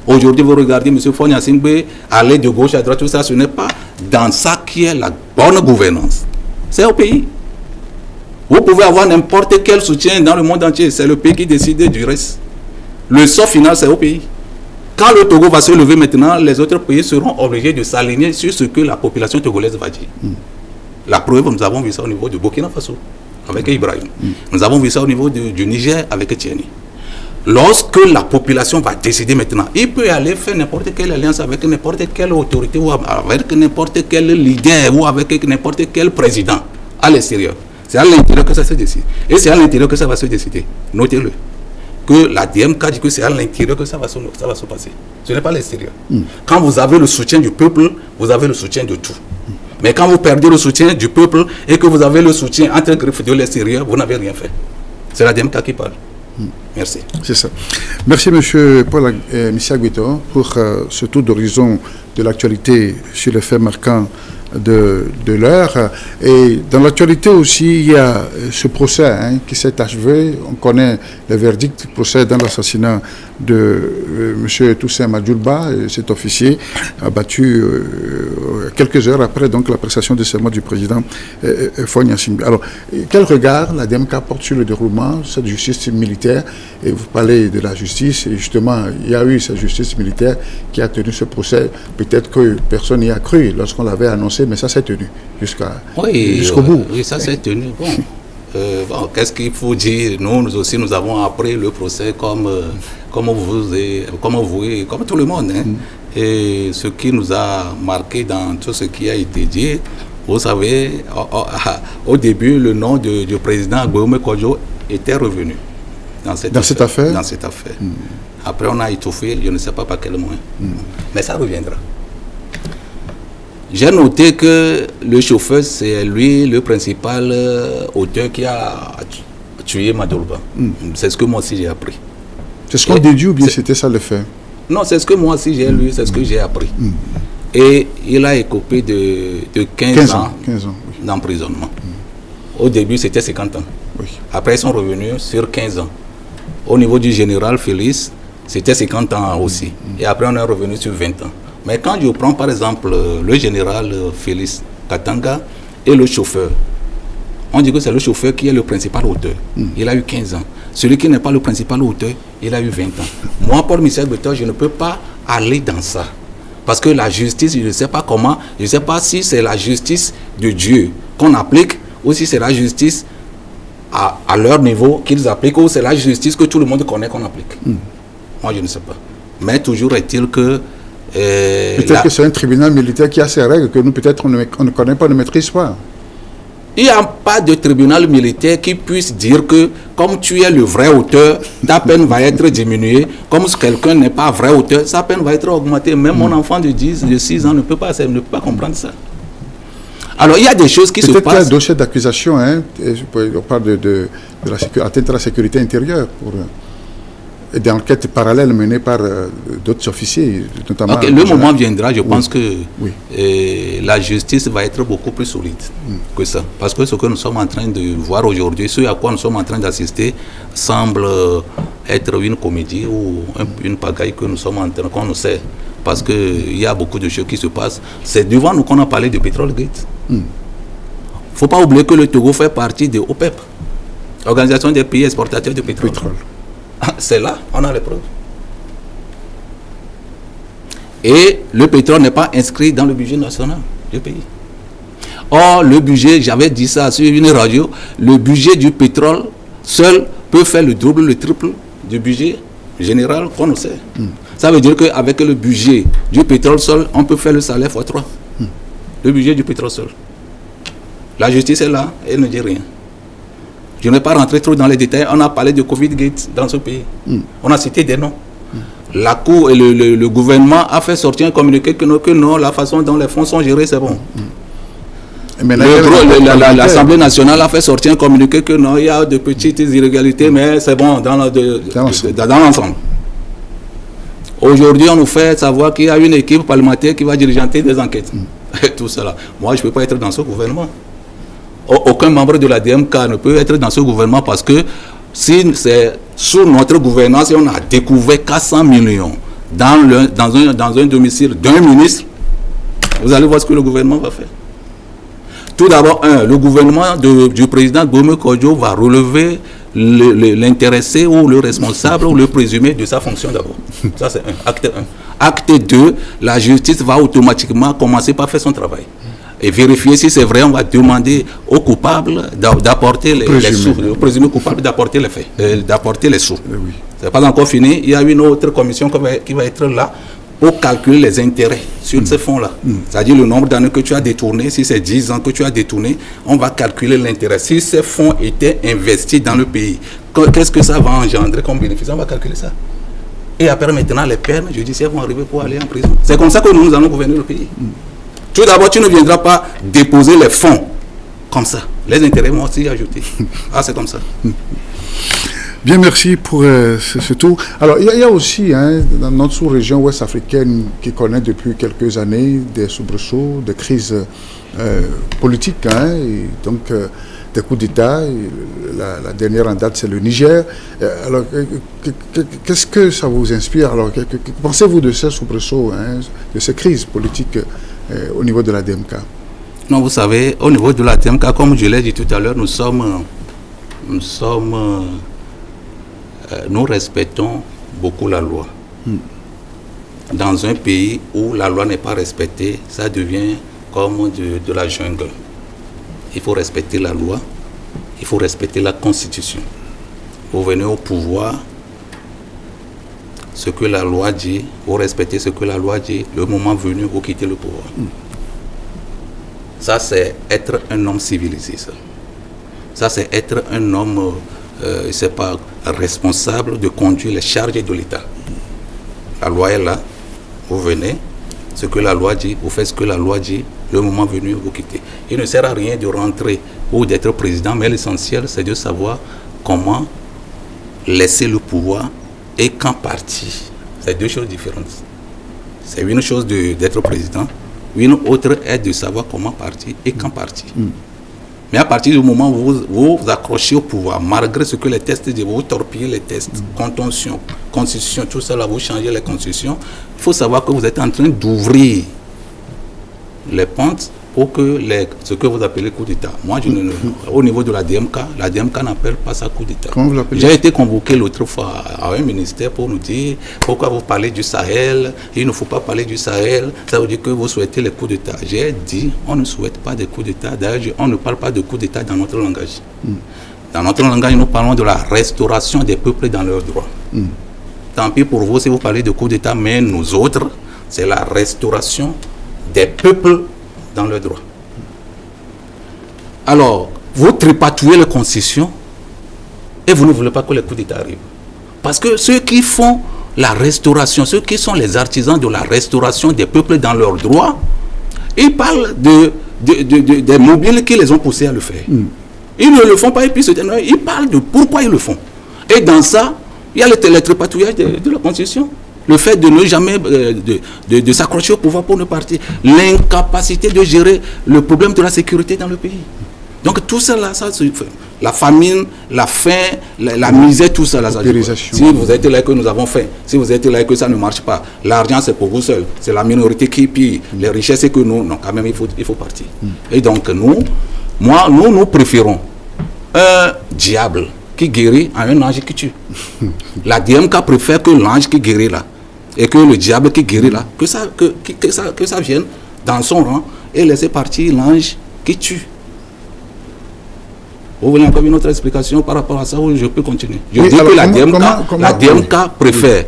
Aujourd'hui, vous regardez M. Fogna Singbe aller de gauche à droite, tout ça, ce n'est pas dans ça qui est la bonne gouvernance. C'est au pays. Vous pouvez avoir n'importe quel soutien dans le monde entier, c'est le pays qui décide du reste. Le sort final, c'est au pays. Quand le Togo va se lever maintenant, les autres pays seront obligés de s'aligner sur ce que la population togolaise va dire. La preuve, nous avons vu ça au niveau de Burkina Faso, avec Ibrahim. Nous avons vu ça au niveau du Niger, avec Tieni. Lorsque la population va décider maintenant, il peut aller faire n'importe quelle alliance avec n'importe quelle autorité, ou avec n'importe quel leader, ou avec n'importe quel président à l'extérieur. C'est à l'intérieur que ça se décide. Et c'est à l'intérieur que ça va se décider. Notez-le. Que la DMK dit que c'est à l'intérieur que ça va se passer. Ce n'est pas l'extérieur. Quand vous avez le soutien du peuple, vous avez le soutien de tout. Mais quand vous perdez le soutien du peuple et que vous avez le soutien entre griffes de l'extérieur, vous n'avez rien fait. C'est la DMK qui parle. Merci. C'est ça. Merci M. Paul Missiagueto pour ce tour d'horizon de l'actualité sur les faits marquants de l'heure. Et dans l'actualité aussi, il y a ce procès qui s'est achevé. On connaît le verdict du procès dans l'assassinat de M. Toussaint Madjoulba, cet officier abattu quelques heures après donc, la prestation de serment du président Fogna Singbe. Alors, quel regard la DMK porte sur le déroulement de cette justice militaire? Et vous parlez de la justice, et justement, il y a eu cette justice militaire qui a tenu ce procès. Peut-être que personne n'y a cru lorsqu'on l'avait annoncé, mais ça s'est tenu jusqu'au bout. Oui, ça s'est tenu. Bon, qu'est-ce qu'il faut dire? Nous aussi, nous avons appris le procès comme vous et comme tout le monde. Et ce qui nous a marqué dans tout ce qui a été dit, vous savez, au début, le nom du président Guillaume Kodjo était revenu dans cette affaire. Après, on a étouffé, je ne sais pas par quel moyen. Mais ça reviendra. J'ai noté que le chauffeur, c'est lui le principal auteur qui a tué Madjoulba. C'est ce que moi aussi j'ai appris. C'est ce qu'on déduit ou bien c'était ça le fait? Non, c'est ce que moi aussi j'ai lu, c'est ce que j'ai appris. Et il a écopé de 15 ans d'emprisonnement. Au début, c'était 50 ans. Oui. Après, ils sont revenus sur 15 ans. Au niveau du général Félix, c'était 50 ans aussi. Et après, on est revenu sur 20 ans. Mais quand je prends par exemple le général Félix Katanga et le chauffeur, on dit que c'est le chauffeur qui est le principal auteur. Il a eu 15 ans. Celui qui n'est pas le principal auteur, il a eu 20 ans. Moi, Paul Missiagueto, je ne peux pas aller dans ça. Parce que la justice, je ne sais pas comment, je ne sais pas si c'est la justice de Dieu qu'on applique ou si c'est la justice à leur niveau qu'ils appliquent ou c'est la justice que tout le monde connaît qu'on applique. Moi, je ne sais pas. Mais toujours est-il que... peut-être que c'est un tribunal militaire qui a ses règles que nous, peut-être, on ne connaît pas, ne maîtrise pas. Il n'y a pas de tribunal militaire qui puisse dire que, comme tu es le vrai auteur, ta peine va être diminuée. Comme si quelqu'un n'est pas vrai auteur, sa peine va être augmentée. Même mon enfant de 6 ans ne peut pas comprendre ça. Alors, il y a des choses qui se passent. Peut-être qu'il y a un dossier d'accusation, on parle de l'atteinte à la sécurité intérieure pour des enquêtes parallèles menées par d'autres officiers, notamment... Okay, le moment viendra, je pense que la justice va être beaucoup plus solide que ça. Parce que ce que nous sommes en train de voir aujourd'hui, ce à quoi nous sommes en train d'assister, semble être une comédie ou une pagaille que nous sommes en train, qu'on nous sait. Parce qu'il y a beaucoup de choses qui se passent. C'est devant nous qu'on a parlé de Pétrole Gate. Il ne faut pas oublier que le Togo fait partie de OPEP, Organisation des pays exportateurs de pétrole. C'est là, on a les preuves. Et le pétrole n'est pas inscrit dans le budget national du pays. Or, le budget, j'avais dit ça sur une radio, le budget du pétrole seul peut faire le double, le triple du budget général qu'on sait. Ça veut dire qu'avec le budget du pétrole seul, on peut faire le salaire x3. Le budget du pétrole seul. La justice est là, elle ne dit rien. Je ne vais pas rentrer trop dans les détails. On a parlé de Covid Gate dans ce pays. On a cité des noms. la Cour et le gouvernement a fait sortir un communiqué que non, la façon dont les fonds sont gérés, c'est bon. L'Assemblée nationale a fait sortir un communiqué que non, il y a de petites irrégularités, mais c'est bon dans l'ensemble. Aujourd'hui, on nous fait savoir qu'il y a une équipe parlementaire qui va diligenter des enquêtes. Tout cela. Moi, je ne peux pas être dans ce gouvernement. Aucun membre de la DMK ne peut être dans ce gouvernement parce que si c'est sous notre gouvernance, si on a découvert 400 millions dans un domicile d'un ministre, vous allez voir ce que le gouvernement va faire. Tout d'abord, le gouvernement du président Gbome Kodjo va relever l'intéressé ou le responsable ou le présumé de sa fonction d'abord. Ça, c'est acte 1. Acte 2, la justice va automatiquement commencer par faire son travail. Et vérifier si c'est vrai, on va demander au coupable d'apporter les sous, au présumé coupable d'apporter les faits, d'apporter les sous. Oui. Ce n'est pas encore fini, il y a une autre commission qui va être là pour calculer les intérêts sur ces fonds-là. C'est-à-dire le nombre d'années que tu as détourné, si c'est 10 ans que tu as détourné, on va calculer l'intérêt. Si ces fonds étaient investis dans le pays, qu'est-ce que ça va engendrer comme bénéfice? On va calculer ça. Et après maintenant, les peines judiciaires vont arriver pour aller en prison. C'est comme ça que nous allons gouverner le pays. Tout d'abord, tu ne viendras pas déposer les fonds comme ça. Les intérêts vont aussi ajouter. Ah, c'est comme ça. Bien, merci pour ce tour. Alors, il y a aussi, dans notre sous-région ouest africaine, qui connaît depuis quelques années des soubresauts, des crises politiques, et donc des coups d'État. La dernière en date, c'est le Niger. Alors, qu'est-ce que ça vous inspire? Alors, que pensez-vous de ces soubresauts, de ces crises politiques au niveau de la DMK? Non, vous savez, au niveau de la DMK, comme je l'ai dit tout à l'heure, nous respectons beaucoup la loi. Dans un pays où la loi n'est pas respectée, ça devient comme de la jungle. Il faut respecter la loi, il faut respecter la Constitution. Vous venez au pouvoir, ce que la loi dit, vous respectez ce que la loi dit, le moment venu, vous quittez le pouvoir. Ça, c'est être un homme civilisé. Ça c'est être un homme c'est pas responsable de conduire les charges de l'État. La loi est là, vous venez, ce que la loi dit, vous faites ce que la loi dit, le moment venu, vous quittez. Il ne sert à rien de rentrer ou d'être président, mais l'essentiel, c'est de savoir comment laisser le pouvoir et quand partir. C'est deux choses différentes. C'est une chose d'être président, une autre est de savoir comment partir et quand partir. Mais à partir du moment où vous accrochez au pouvoir, malgré ce que les tests disent, vous torpillez les tests, contention, constitution, tout ça là, vous changez les constitutions, il faut savoir que vous êtes en train d'ouvrir les pentes pour que ce que vous appelez coup d'État. Moi, au niveau de la DMK n'appelle pas ça coup d'État. J'ai été convoqué l'autre fois à un ministère pour nous dire pourquoi vous parlez du Sahel, il ne faut pas parler du Sahel, ça veut dire que vous souhaitez les coups d'État. J'ai dit, on ne souhaite pas des coups d'État, d'ailleurs, on ne parle pas de coups d'État dans notre langage. Dans notre langage, nous parlons de la restauration des peuples dans leurs droits. Tant pis pour vous si vous parlez de coups d'État, mais nous autres, c'est la restauration des peuples dans leurs droits. Alors, vous tripatouillez la Constitution et vous ne voulez pas que les coups d'État arrivent. Parce que ceux qui font la restauration, ceux qui sont les artisans de la restauration des peuples dans leurs droits, ils parlent des mobiles qui les ont poussés à le faire. Ils ne le font pas et puis ils parlent de pourquoi ils le font. Et dans ça, il y a le tripatouillage de la Constitution. Le fait de ne jamais de s'accrocher au pouvoir pour ne partir. L'incapacité de gérer le problème de la sécurité dans le pays. Donc tout ça là, la famine, la faim, la misère, tout ça là. Si vous êtes là que nous avons faim, si vous êtes là que ça ne marche pas, l'argent c'est pour vous seul, c'est la minorité qui pille, les richesses c'est que nous, non quand même il faut partir. Et donc nous préférons un diable qui guérit à un ange qui tue. La DMK préfère que l'ange qui guérit là et que le diable qui guérit là, que ça vienne dans son rang et laisser partir l'ange qui tue. Vous voulez encore une autre explication par rapport à ça ou je peux continuer? Je dis que la DMK préfère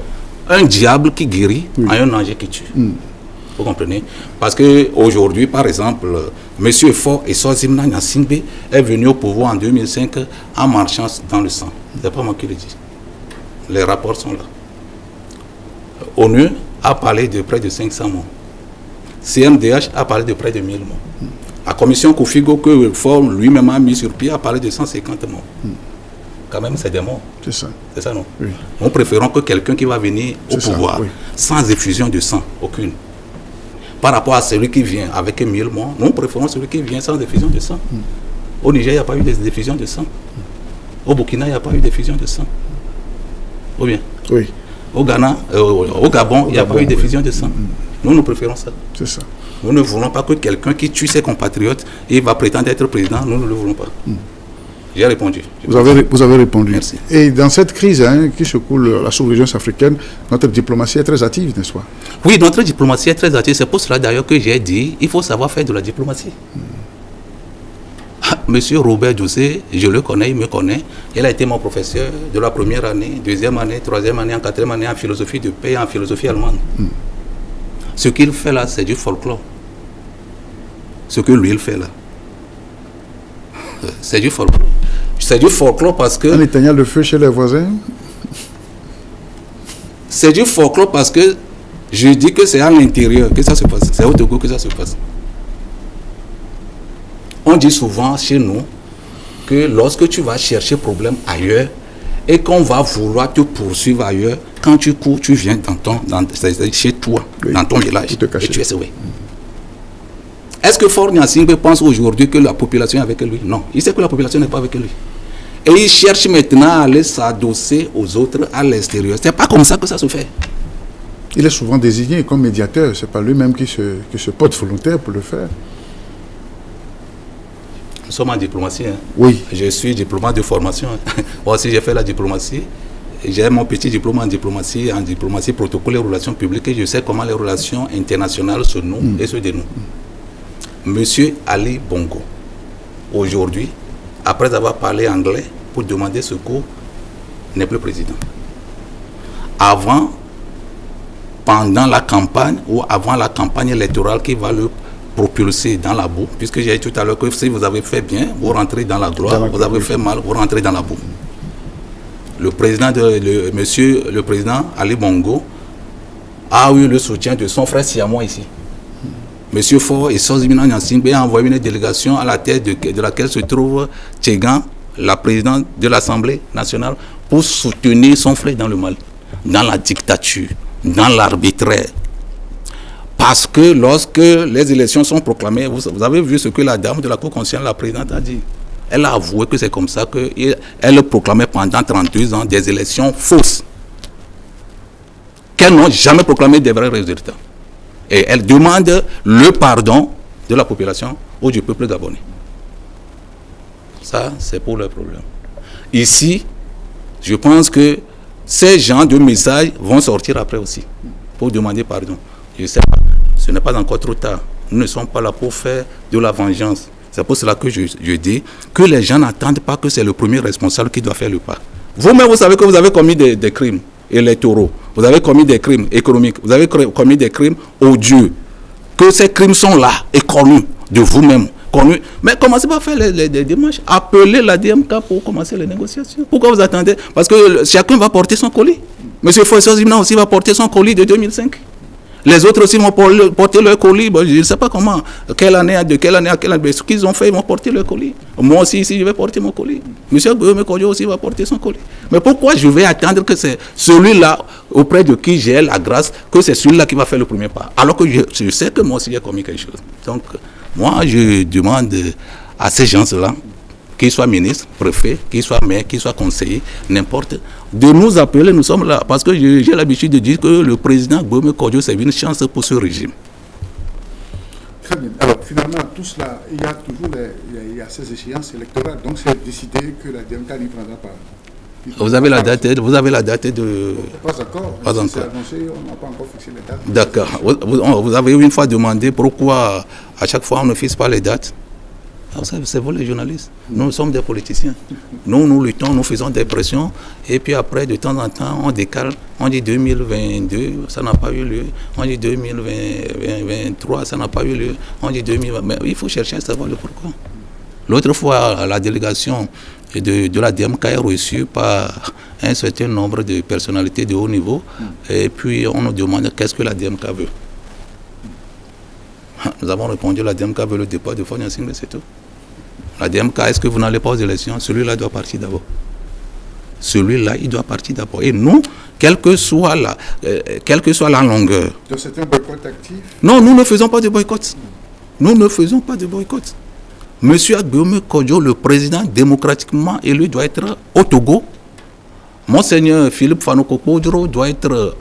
un diable qui guérit à un ange qui tue. Vous comprenez? Parce qu'aujourd'hui, par exemple, M. Faure et Sozimna Nyasingbe est venu au pouvoir en 2005 en marchant dans le sang. Ce n'est pas moi qui le dis. Les rapports sont là. ONU a parlé de près de 500 morts. CMDH a parlé de près de 1000 morts. La commission Kofigo que Faure lui-même a mis sur pied a parlé de 150 morts. Quand même, c'est des morts. C'est ça. C'est ça, non? Oui. Nous préférons que quelqu'un qui va venir au pouvoir sans effusion de sang, aucune. Par rapport à celui qui vient avec 1000 morts, nous préférons celui qui vient sans effusion de sang. Au Niger, il n'y a pas eu d'effusion de sang. Au Burkina, il n'y a pas eu d'effusion de sang. Ou bien? Oui. Au Ghana, au Gabon, il n'y a pas eu d'effusion de sang. Nous préférons ça. C'est ça. Nous ne voulons pas que quelqu'un qui tue ses compatriotes et va prétendre être président. Nous ne le voulons pas. J'ai répondu. Vous avez répondu. Merci. Et dans cette crise qui secoue la sous-région africaine, notre diplomatie est très active, n'est-ce pas? Oui, notre diplomatie est très active. C'est pour cela d'ailleurs que j'ai dit il faut savoir faire de la diplomatie. Monsieur Robert Doucet, je le connais, il me connaît. Il a été mon professeur de la première année, deuxième année, troisième année, en quatrième année en philosophie de paix et en philosophie allemande. Ce qu'il fait là, c'est du folklore. Ce que lui, il fait là. C'est du folklore. C'est du folklore parce que... Un éteignal de feu chez les voisins? C'est du folklore parce que je dis que c'est à l'intérieur que ça se passe. C'est au Togo que ça se passe. On dit souvent chez nous que lorsque tu vas chercher problème ailleurs et qu'on va vouloir te poursuivre ailleurs, quand tu cours, tu viens chez toi, dans ton village, et tu es sauvé. Est-ce que Faure Gnassingbé pense aujourd'hui que la population est avec lui? Non, il sait que la population n'est pas avec lui. Et il cherche maintenant à aller s'adosser aux autres à l'extérieur. Ce n'est pas comme ça que ça se fait. Il est souvent désigné comme médiateur. Ce n'est pas lui-même qui se porte volontaire pour le faire. Nous sommes en diplomatie. Hein. Oui. Je suis diplomate de formation. Moi aussi, j'ai fait la diplomatie. J'ai mon petit diplôme en diplomatie protocole et relations publiques. Et je sais comment les relations internationales se nouent et se dénouent. Monsieur Ali Bongo, aujourd'hui, après avoir parlé anglais pour demander secours, n'est plus président. Avant, pendant la campagne ou avant la campagne électorale qui va le propulser dans la boue, puisque j'ai dit tout à l'heure que si vous avez fait bien, vous rentrez dans la gloire, vous avez fait mal, vous rentrez dans la boue. Le président le président Ali Bongo a eu le soutien de son frère siamois ici. Monsieur Faure et Sozimina Gnassingbé a envoyé une délégation à la tête de laquelle se trouve Tchegan, la présidente de l'Assemblée nationale, pour soutenir son frère dans le mal, dans la dictature, dans l'arbitraire. Parce que lorsque les élections sont proclamées, vous avez vu ce que la dame de la Cour constitutionnelle, la présidente, a dit. Elle a avoué que c'est comme ça qu'elle proclamait pendant 32 ans des élections fausses, qu'elles n'ont jamais proclamé des vrais résultats. Et elle demande le pardon de la population ou du peuple gabonais. Ça, c'est pour le problème. Ici, je pense que ces gens de messages vont sortir après aussi pour demander pardon. Je sais pas, ce n'est pas encore trop tard. Nous ne sommes pas là pour faire de la vengeance. C'est pour cela que je dis que les gens n'attendent pas que c'est le premier responsable qui doit faire le pas. Vous-même, vous savez que vous avez commis des crimes électoraux, vous avez commis des crimes économiques, vous avez commis des crimes odieux, que ces crimes sont là et connus de vous-même. Mais commencez pas à faire les démarches, appelez la DMK pour commencer les négociations. Pourquoi vous attendez? Parce que chacun va porter son colis. Monsieur Fossé aussi va porter son colis de 2005. Les autres aussi vont porter leur colis. Bon, je ne sais pas comment, de quelle année à quelle année. Ce qu'ils ont fait, ils vont porter leur colis. Moi aussi, ici, je vais porter mon colis. Monsieur Guillaume Kodjo aussi va porter son colis. Mais pourquoi je vais attendre que c'est celui-là, auprès de qui j'ai la grâce, que c'est celui-là qui va faire le premier pas? Alors que je sais que moi aussi, j'ai commis quelque chose. Donc, moi, je demande à ces gens-là, qu'ils soient ministres, préfets, qu'ils soient maires, qu'ils soient conseillers, n'importe, de nous appeler, nous sommes là. Parce que j'ai l'habitude de dire que le président Guillaume Kodjo, c'est une chance pour ce régime. Très bien. Alors, finalement, tout cela, il y a toujours ces échéances électorales. Donc, c'est décidé que la DMK n'y prendra pas. Vous avez la date de... Pas encore. Pas encore. C'est annoncé, on n'a pas encore fixé les dates. D'accord. Vous avez une fois demandé pourquoi à chaque fois on ne fixe pas les dates. Alors ça, c'est vous les journalistes. Nous sommes des politiciens. Nous luttons, nous faisons des pressions. Et puis après, de temps en temps, on décale. On dit 2022, ça n'a pas eu lieu. On dit 2023, ça n'a pas eu lieu. On dit 2020. Mais il faut chercher à savoir le pourquoi. L'autre fois, la délégation de la DMK est reçu par un certain nombre de personnalités de haut niveau, et puis on nous demande qu'est-ce que la DMK veut. Nous avons répondu, la DMK veut le départ de Faure Gnassingbé, c'est tout. La DMK, est-ce que vous n'allez pas aux élections? Celui-là doit partir d'abord. Celui-là, il doit partir d'abord. Et nous, quelle que soit la longueur. Donc c'est un boycott actif? Non, nous ne faisons pas de boycott. Nous ne faisons pas de boycott. Monsieur Agbeome Kodjo, le président démocratiquement élu, doit être au Togo. Monseigneur Philippe Fanoko Kodjo doit être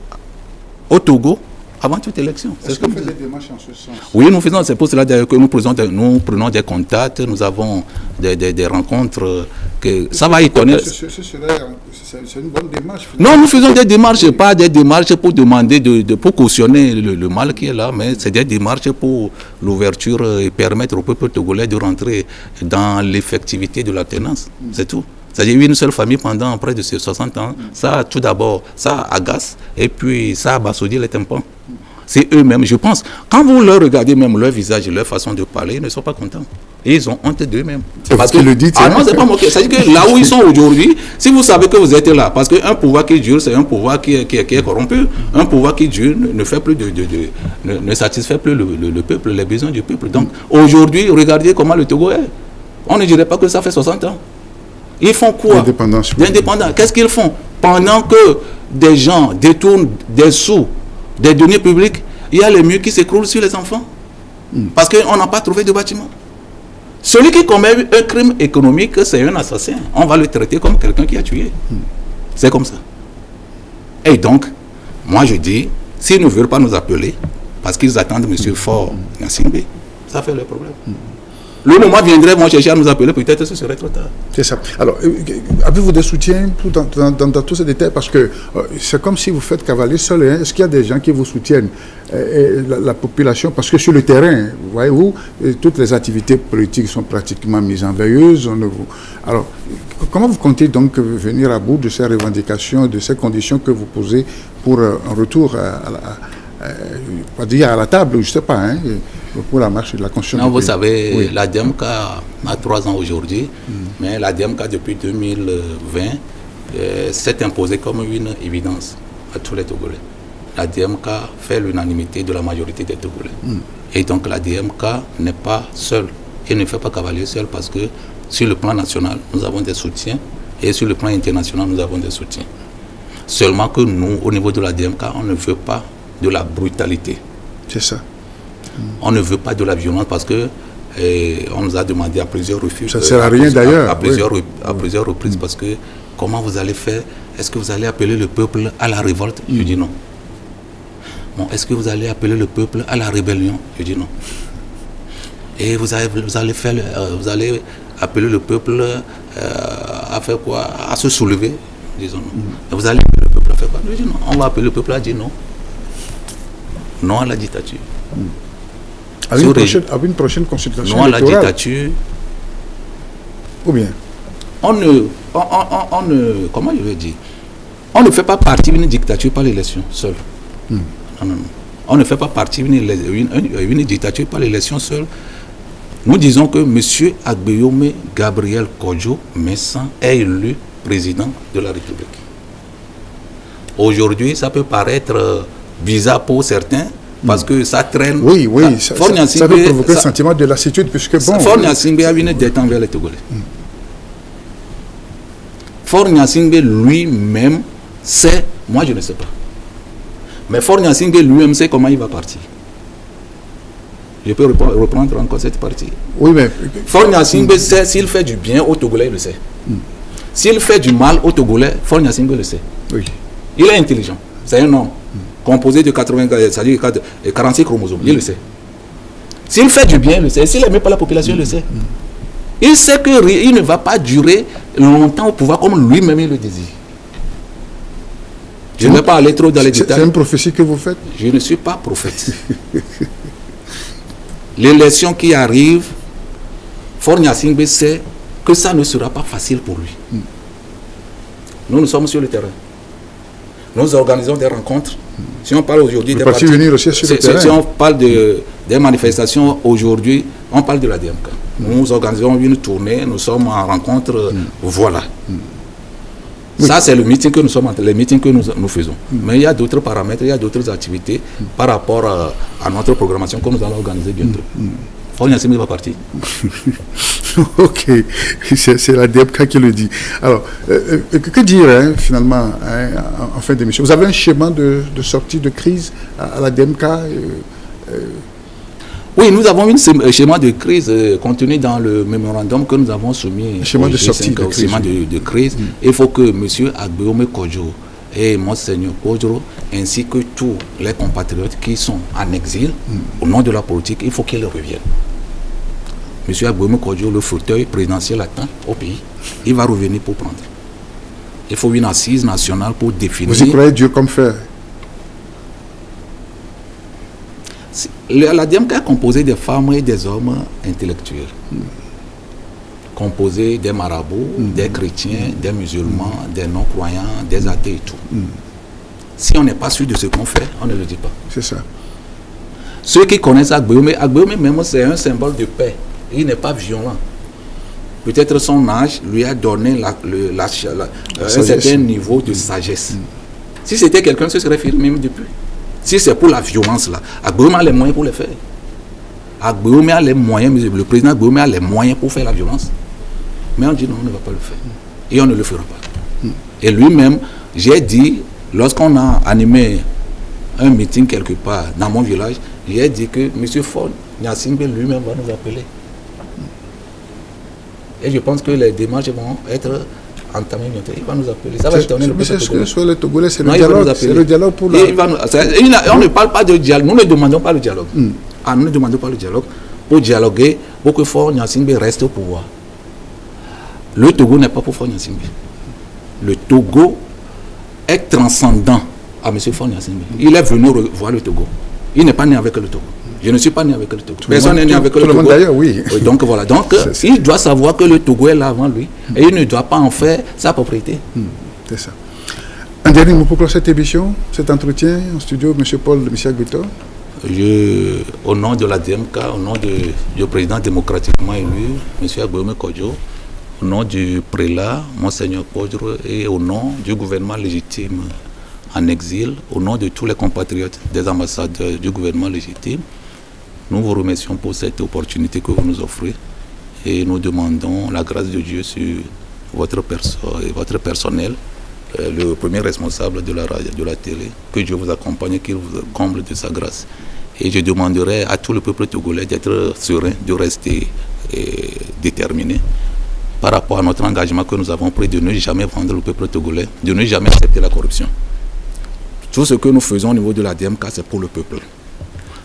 au Togo avant toute élection. Est-ce que vous faites des démarches en ce sens? Oui, nous faisons, c'est pour cela que nous prenons des contacts, nous avons des rencontres, que ça va étonner. C'est une bonne démarche. Non, nous faisons des démarches, pas des démarches pour demander, pour cautionner le mal qui est là, mais c'est des démarches pour l'ouverture et permettre au peuple togolais de rentrer dans l'effectivité de l'alternance. C'est tout. C'est-à-dire une seule famille pendant près de 60 ans, ça tout d'abord, ça agace et puis ça abasourdit les tympans. C'est eux-mêmes, je pense. Quand vous leur regardez même leur visage, leur façon de parler, ils ne sont pas contents. Et ils ont honte d'eux-mêmes. Parce que le dit. Ah non, c'est pas moqué. C'est-à-dire que là où ils sont aujourd'hui, si vous savez que vous êtes là, parce qu'un pouvoir qui dure, c'est un pouvoir qui est corrompu. Un pouvoir qui dure ne fait plus ne satisfait plus le peuple, les besoins du peuple. Donc aujourd'hui, regardez comment le Togo est. On ne dirait pas que ça fait 60 ans. Ils font quoi? L'indépendance. L'indépendance. Qu'est-ce qu'ils font? Pendant que des gens détournent des sous, des deniers publics, il y a les murs qui s'écroulent sur les enfants. Parce qu'on n'a pas trouvé de bâtiment. Celui qui commet un crime économique, c'est un assassin. On va le traiter comme quelqu'un qui a tué. C'est comme ça. Et donc, moi je dis, s'ils ne veulent pas nous appeler, parce qu'ils attendent M. Faure Gnassingbé, ça fait le problème. Le moment viendrait, vont chercher à nous appeler, peut-être ce serait trop tard. C'est ça. Alors, avez-vous des soutiens dans tous ces détails? Parce que c'est comme si vous faites cavalier seul. Hein. Est-ce qu'il y a des gens qui vous soutiennent? La population, parce que sur le terrain, voyez-vous, toutes les activités politiques sont pratiquement mises en veilleuse. Alors, comment vous comptez donc venir à bout de ces revendications, de ces conditions que vous posez pour un retour pas dire à la table, je ne sais pas, hein, pour la marche de la Constitution? Non, vous savez, oui. La DMK a 3 ans aujourd'hui, mais la DMK depuis 2020 s'est imposée comme une évidence à tous les Togolais. La DMK fait l'unanimité de la majorité des Togolais. Et donc la DMK n'est pas seule et ne fait pas cavalier seul parce que sur le plan national, nous avons des soutiens et sur le plan international, nous avons des soutiens. Seulement que nous, au niveau de la DMK, on ne veut pas de la brutalité. C'est ça. On ne veut pas de la violence parce que on nous a demandé à plusieurs refuges. Ça ne sert à rien d'ailleurs. À plusieurs reprises parce que comment vous allez faire? Est-ce que vous allez appeler le peuple à la révolte? Je dis non. Bon, est-ce que vous allez appeler le peuple à la rébellion? Je dis non. Et vous allez appeler le peuple à faire quoi? À se soulever? Disons non. Et vous allez appeler le peuple à faire quoi? Je dis non. On va appeler le peuple à dire non. Non à la dictature. À une prochaine consultation non à la dictature. Ou bien on ne, comment je vais dire, on ne fait pas partie d'une dictature par l'élection seule. Non. On ne fait pas partie d'une dictature par l'élection seule. Nous disons que M. Agbeome Gabriel Kodjo Messan est élu président de la République. Aujourd'hui, ça peut paraître bizarre pour certains, parce que ça traîne. Oui, ça peut provoquer un sentiment de lassitude, puisque bon. Faure Gnassingbé a une dette envers les Togolais. Faure Gnassingbé lui-même sait, moi je ne sais pas, mais Faure Gnassingbé lui-même sait comment il va partir. Je peux reprendre encore cette partie. Oui, mais Faure Gnassingbé sait s'il fait du bien aux Togolais, il le sait. S'il fait du mal aux Togolais, Faure Gnassingbé le sait. Oui. Il est intelligent, c'est un homme. Composé de 46 chromosomes, il le sait. S'il fait du bien, il le sait. S'il n'aime pas la population, il le sait. Il sait qu'il ne va pas durer longtemps au pouvoir comme lui-même il le désire. Je ne vais pas aller trop dans les détails. C'est une prophétie que vous faites? Je ne suis pas prophète. L'élection qui arrive, Faure Gnassingbé sait que ça ne sera pas facile pour lui. Nous sommes sur le terrain. Nous organisons des rencontres. Si on parle aujourd'hui des partis, venir aussi sur le terrain. Si on parle des manifestations aujourd'hui, on parle de la DMK. Nous organisons une tournée, nous sommes en rencontre, voilà. Ça, c'est le meeting que nous sommes, les meetings que nous faisons. Mais il y a d'autres paramètres, il y a d'autres activités par rapport à notre programmation que nous allons organiser bientôt. Faure Gnassingbé va partir. Ok, c'est la DMK qui le dit. Alors, que dire finalement en fin d'émission? Vous avez un schéma de sortie de crise à la DMK? Oui, nous avons un schéma de crise contenu dans le mémorandum que nous avons soumis. Un schéma de sortie de crise. Schéma de crise. Il faut que M. Agbeome Kodjo et Monseigneur Kodjo, ainsi que tous les compatriotes qui sont en exil, au nom de la politique, il faut qu'ils reviennent. M. Agbeome Kodjo, le fauteuil présidentiel attend au pays. Il va revenir pour prendre. Il faut une assise nationale pour définir. Vous y croyez Dieu comme fer? La DMK est composée des femmes et des hommes intellectuels. Composée des marabouts, des chrétiens, des musulmans, des non-croyants, des athées et tout. Si on n'est pas sûr de ce qu'on fait, on ne le dit pas. C'est ça. Ceux qui connaissent Agbeome même, c'est un symbole de paix. Il n'est pas violent. Peut-être son âge lui a donné un certain niveau de sagesse. Si c'était quelqu'un, ce serait firme même depuis. Si c'est pour la violence, là, Agbeome a les moyens pour le faire. Agbeome a les moyens, le président Agbeome a les moyens pour faire la violence. Mais on dit non, on ne va pas le faire. Et on ne le fera pas. Et lui-même, j'ai dit, lorsqu'on a animé un meeting quelque part dans mon village, j'ai dit que M. Faure Gnassingbé lui-même va nous appeler. Et je pense que les démarches vont être entamées bientôt. Il va nous appeler. Ça va étonner le peuple togolais. Sur le Togolais, c'est le dialogue pour la... On ne parle pas de dialogue. Nous ne demandons pas le dialogue. Nous ne demandons pas le dialogue. Pour dialoguer, pour que Faure Gnassingbé reste au pouvoir. Le Togo n'est pas pour Faure Gnassingbé. Le Togo est transcendant à M. Faure Gnassingbé. Il est venu voir le Togo. Il n'est pas né avec le Togo. Je ne suis pas né avec le Togo. Personne n'est né avec le Togo. Tout le monde d'ailleurs, oui. Donc voilà. Donc il doit savoir que le Togo est là avant lui. Et il ne doit pas en faire sa propriété. C'est ça. Un dernier mot pour clore cette émission, cet entretien en studio, M. Paul Michel-Guito. Au nom de la DMK, au nom du président démocratiquement élu, M. Agbeome Kodjo, au nom du prélat, Monseigneur Kodjo, et au nom du gouvernement légitime en exil, au nom de tous les compatriotes des ambassadeurs du gouvernement légitime, nous vous remercions pour cette opportunité que vous nous offrez et nous demandons la grâce de Dieu sur votre personnel, le premier responsable de la radio, de la télé, que Dieu vous accompagne, qu'il vous comble de sa grâce. Et je demanderai à tout le peuple togolais d'être serein, de rester déterminé par rapport à notre engagement que nous avons pris de ne jamais vendre le peuple togolais, de ne jamais accepter la corruption. Tout ce que nous faisons au niveau de la DMK, c'est pour le peuple.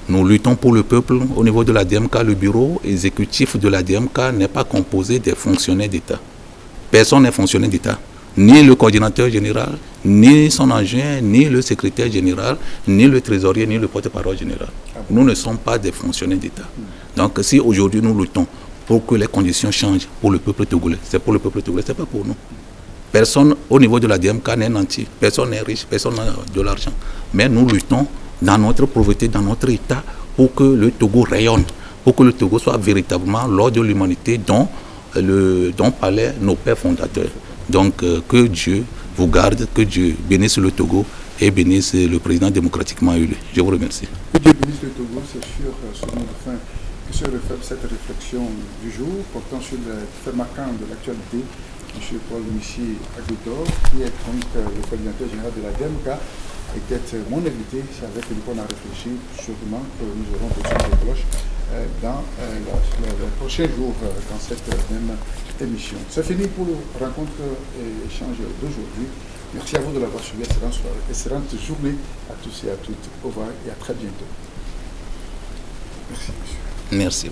Nous luttons pour le peuple. Au niveau de la DMK, le bureau exécutif de la DMK n'est pas composé des fonctionnaires d'État. Personne n'est fonctionnaire d'État. Ni le coordinateur général, ni son adjoint, ni le secrétaire général, ni le trésorier, ni le porte-parole général. Nous ne sommes pas des fonctionnaires d'État. Donc si aujourd'hui nous luttons pour que les conditions changent pour le peuple togolais, c'est pour le peuple togolais, ce n'est pas pour nous. Personne au niveau de la DMK n'est nanti, personne n'est riche, personne n'a de l'argent. Mais nous luttons dans notre pauvreté, dans notre État, pour que le Togo rayonne, pour que le Togo soit véritablement l'ordre de l'humanité dont parlaient nos pères fondateurs. Donc que Dieu vous garde, que Dieu bénisse le Togo et bénisse le président démocratiquement élu. Je vous remercie. Que Dieu bénisse le Togo, c'est sûr, sur notre fin, que se reflète cette réflexion du jour portant sur les faits marquants de l'actualité. M. Paul Michel-Guito, qui est donc le coordinateur général de la DMK, était mon invité. C'est avec lui qu'on a réfléchi. Sûrement que nous aurons besoin de cloches dans les prochains jours dans cette même émission. C'est fini pour la rencontre et échange d'aujourd'hui. Merci à vous de l'avoir suivi. Excellente journée à tous et à toutes. Au revoir et à très bientôt. Merci, monsieur. Merci.